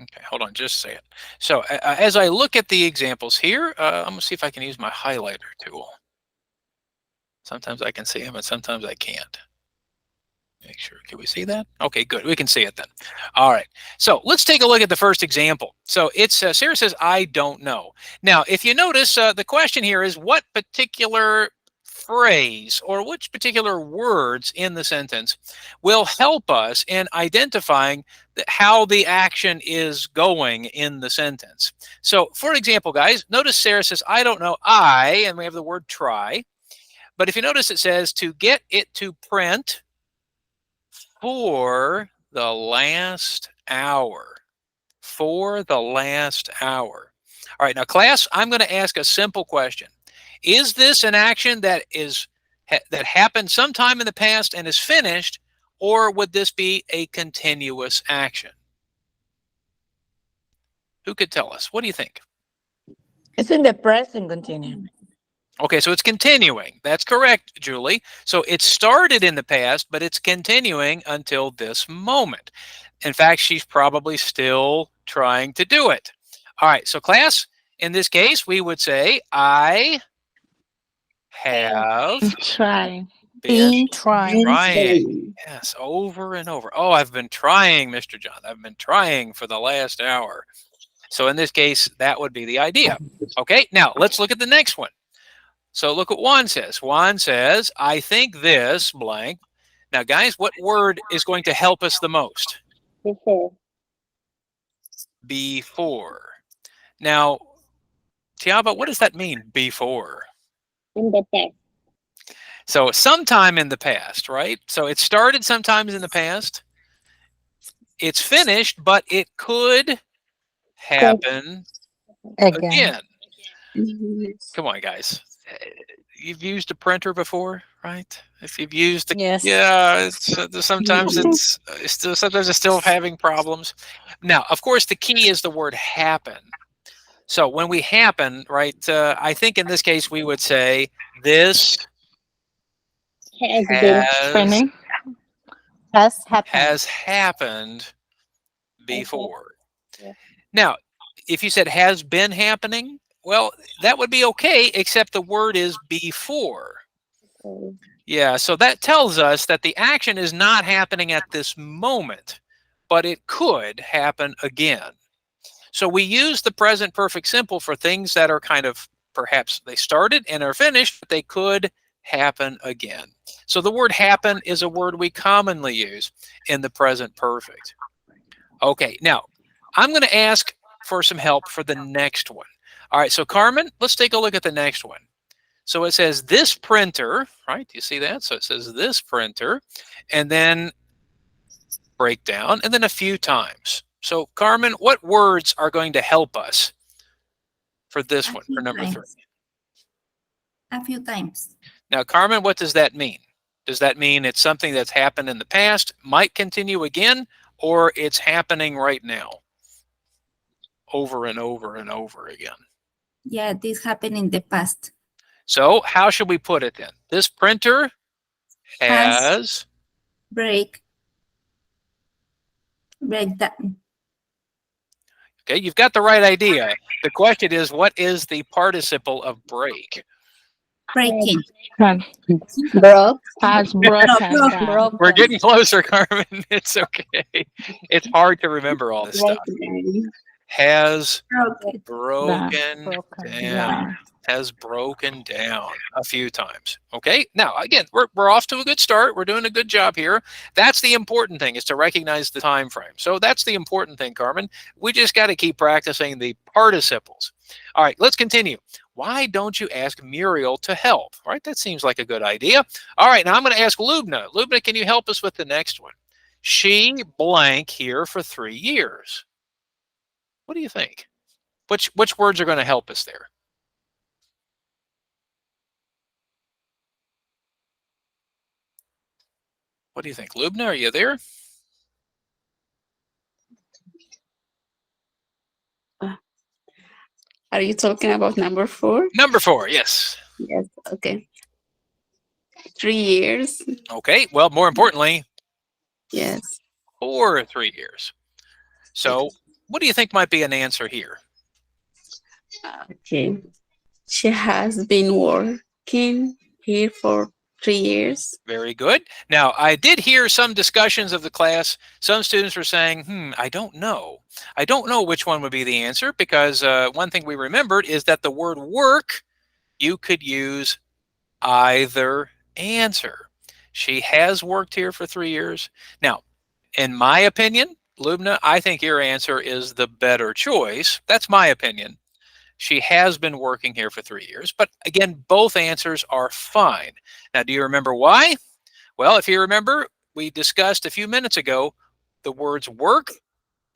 Okay, hold on just a second. So as I look at the examples here, I'm going to see if I can use my highlighter tool. Sometimes I can see them and sometimes I can't. Make sure, can we see that? Okay, good, we can see it then. All right, so let's take a look at the first example. So it's, Sarah says, "I don't know." Now, if you notice, the question here is what particular phrase or which particular words in the sentence will help us in identifying how the action is going in the sentence. So for example, guys, notice Sarah says, "I don't know, and we have the word try. But if you notice, it says to get it to print for the last hour. For the last hour. All right, now class, I'm going to ask a simple question. Is this an action that happened sometime in the past and is finished, or would this be a continuous action? Who could tell us? What do you think? It's in the present continuous. Okay, so it's continuing. That's correct, Julie. So it started in the past, but it's continuing until this moment. In fact, she's probably still trying to do it. All right, so class, in this case, we would say, I have been trying. Yes, over and over. Oh, I've been trying, Mr. John. I've been trying for the last hour. So in this case, that would be the idea. Okay, now let's look at the next one. So look what Juan says. Juan says, "I think this blank." Now, guys, what word is going to help us the most? Before. Before. Now, Tiaba, what does that mean, before? In the past. So sometime in the past, right? So it started sometimes in the past. It's finished, but it could happen again. Come on, guys. You've used a printer before, right? If you've used, sometimes it's still having problems. Now, of course, the key is the word happen. So when we happen, right? I think in this case we would say this has happened before. Yeah. Now, if you said has been happening, well, that would be okay, except the word is before. Yeah, so that tells us that the action is not happening at this moment, but it could happen again. So we use the present perfect simple for things that are kind of, perhaps they started and are finished, but they could happen again. So the word happen is a word we commonly use in the present perfect. Okay, now I'm going to ask for some help for the next one. All right, so Carmen, let's take a look at the next one. So it says this printer, right? Do you see that? So it says this printer, and then breakdown, and then a few times. So Carmen, what words are going to help us for this one, for number 3? A few times. Now, Carmen, what does that mean? Does that mean it's something that's happened in the past, might continue again, or it's happening right now? Over and over and over again. Yeah, this happened in the past. So how should we put it then? This printer has breakdown. Okay, you've got the right idea. The question is, what is the participle of break? Breaking. Broke. Has broken. Broken. We're getting closer, Carmen. It's okay. It's hard to remember all this stuff. Has broken down. has broken down a few times. Okay. Now, again, we're off to a good start. We're doing a good job here. That's the important thing, is to recognize the time frame. So that's the important thing, Carmen. We just got to keep practicing the participles. All right, let's continue. Why don't you ask Muriel to help? All right, that seems like a good idea. All right, now I'm going to ask Lubna. Lubna, can you help us with the next one? She blank here for 3 years. What do you think? Which words are going to help us there? What do you think? Lubna, are you there? Are you talking about number 4? Number 4, yes. Yes, okay. 3 years. Okay, well, more importantly, Yes. for 3 years. So what do you think might be an answer here? Okay. She has been working here for 3 years. Very good. Now, I did hear some discussions of the class. Some students were saying, I don't know. I don't know which one would be the answer, because one thing we remembered is that the word work, you could use either answer. She has worked here for 3 years. Now, in my opinion, Lubna, I think your answer is the better choice. That's my opinion. She has been working here for 3 years. But again, both answers are fine. Now, do you remember why? Well, if you remember, we discussed a few minutes ago, the words work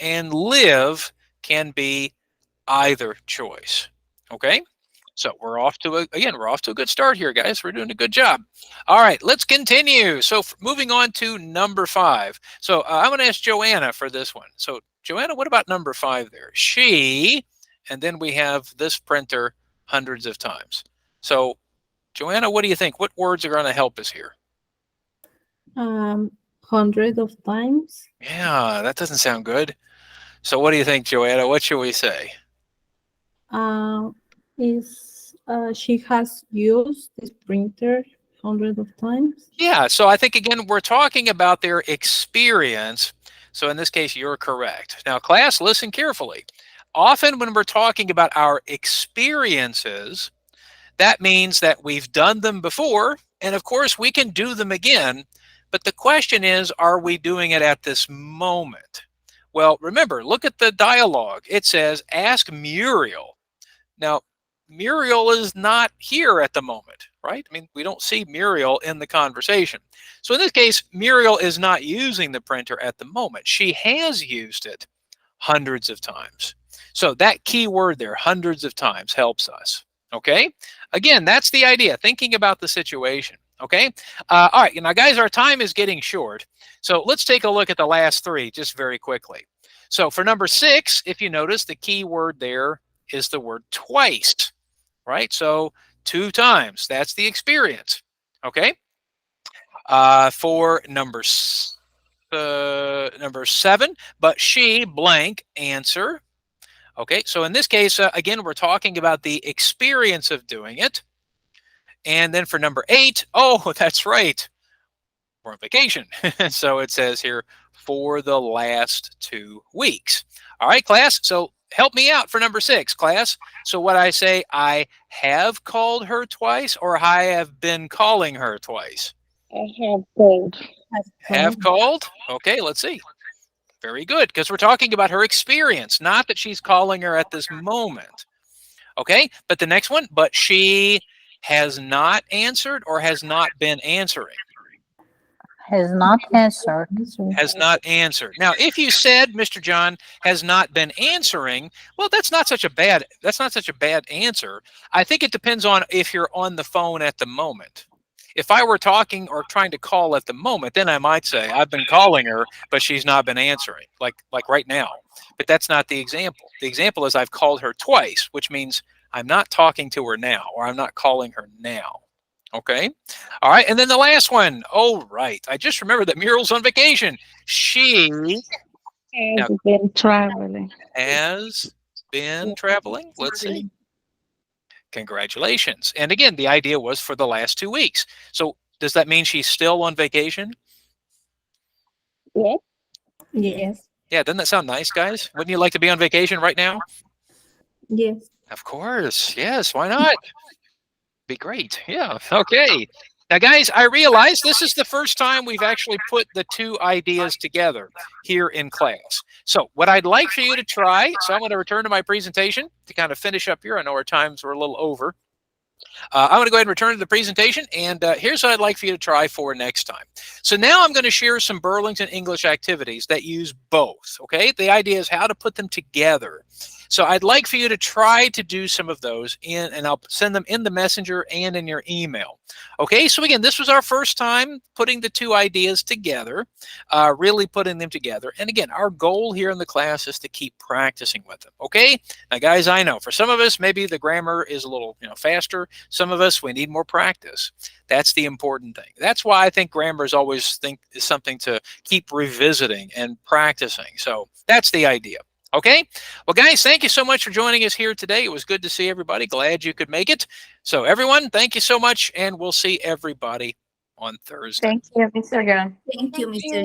and live can be either choice. Okay? So we're off to a good start here, guys. We're doing a good job. All right, let's continue. So moving on to number 5. So I'm going to ask Joanna for this one. So Joanna, what about number 5 there? She, and then we have this printer hundreds of times. So Joanna, what do you think? What words are going to help us here? Hundreds of times. Yeah, that doesn't sound good. So what do you think, Joanna? What should we say? She has used this printer hundreds of times. Yeah, so I think, again, we're talking about their experience. So in this case, you're correct. Now, class, listen carefully. Often when we're talking about our experiences, that means that we've done them before, and of course, we can do them again. But the question is, are we doing it at this moment? Well, remember, look at the dialogue. It says, ask Muriel. Now, Muriel is not here at the moment, right? I mean, we don't see Muriel in the conversation. So in this case, Muriel is not using the printer at the moment. She has used it hundreds of times. So that key word there, hundreds of times, helps us. Okay? Again, that's the idea, thinking about the situation. Okay? All right, now, guys, our time is getting short. So let's take a look at the last 3 just very quickly. So for number 6, if you notice, the key word there is the word twice, right? So 2 times, that's the experience. Okay? For number 7, but she blank answer. Okay, so in this case, again, we're talking about the experience of doing it. And then for number 8, oh, that's right, we're on vacation. So it says here, for the last 2 weeks. All right, class, so help me out for number 6, class. So what I say, I have called her twice, or I have been calling her twice? I have called. Have called? Okay, let's see. Very good, because we're talking about her experience, not that she's calling her at this moment. Okay, but the next one, but she has not answered or has not been answering? Has not answered. Has not answered. Now, if you said, Mr. John, has not been answering, well, that's not such a bad answer. I think it depends on if you're on the phone at the moment. If I were talking or trying to call at the moment, then I might say, I've been calling her, but she's not been answering, like right now. But that's not the example. The example is I've called her twice, which means I'm not talking to her now, or I'm not calling her now. Okay? All right, and then the last one. Oh, right. I just remembered that Muriel's on vacation. She has been traveling. Has been traveling. Let's see. Congratulations. And again, the idea was for the last 2 weeks. So does that mean she's still on vacation? Yes. Yes. Yeah, doesn't that sound nice, guys? Wouldn't you like to be on vacation right now? Yes. Of course. Yes. Why not? Be great. Yeah. Okay. Now, guys, I realize this is the first time we've actually put the two ideas together here in class. So what I'd like for you to try, so I'm going to return to my presentation to kind of finish up here. I know our times were a little over. I'm going to go ahead and return to the presentation, and here's what I'd like for you to try for next time. So now I'm going to share some Burlington English activities that use both, okay? The idea is how to put them together. So I'd like for you to try to do some of those, and I'll send them in the messenger and in your email. Okay, so again, this was our first time putting the two ideas together, really putting them together. And again, our goal here in the class is to keep practicing with them, okay? Now, guys, I know for some of us, maybe the grammar is a little faster. Some of us, we need more practice. That's the important thing. That's why I think grammar is always is something to keep revisiting and practicing. So that's the idea. Okay, well, guys, thank you so much for joining us here today. It was good to see everybody. Glad you could make it. So, everyone, thank you so much, and we'll see everybody on Thursday. Thank you, Mr. Young. Thank you, Mr. Young.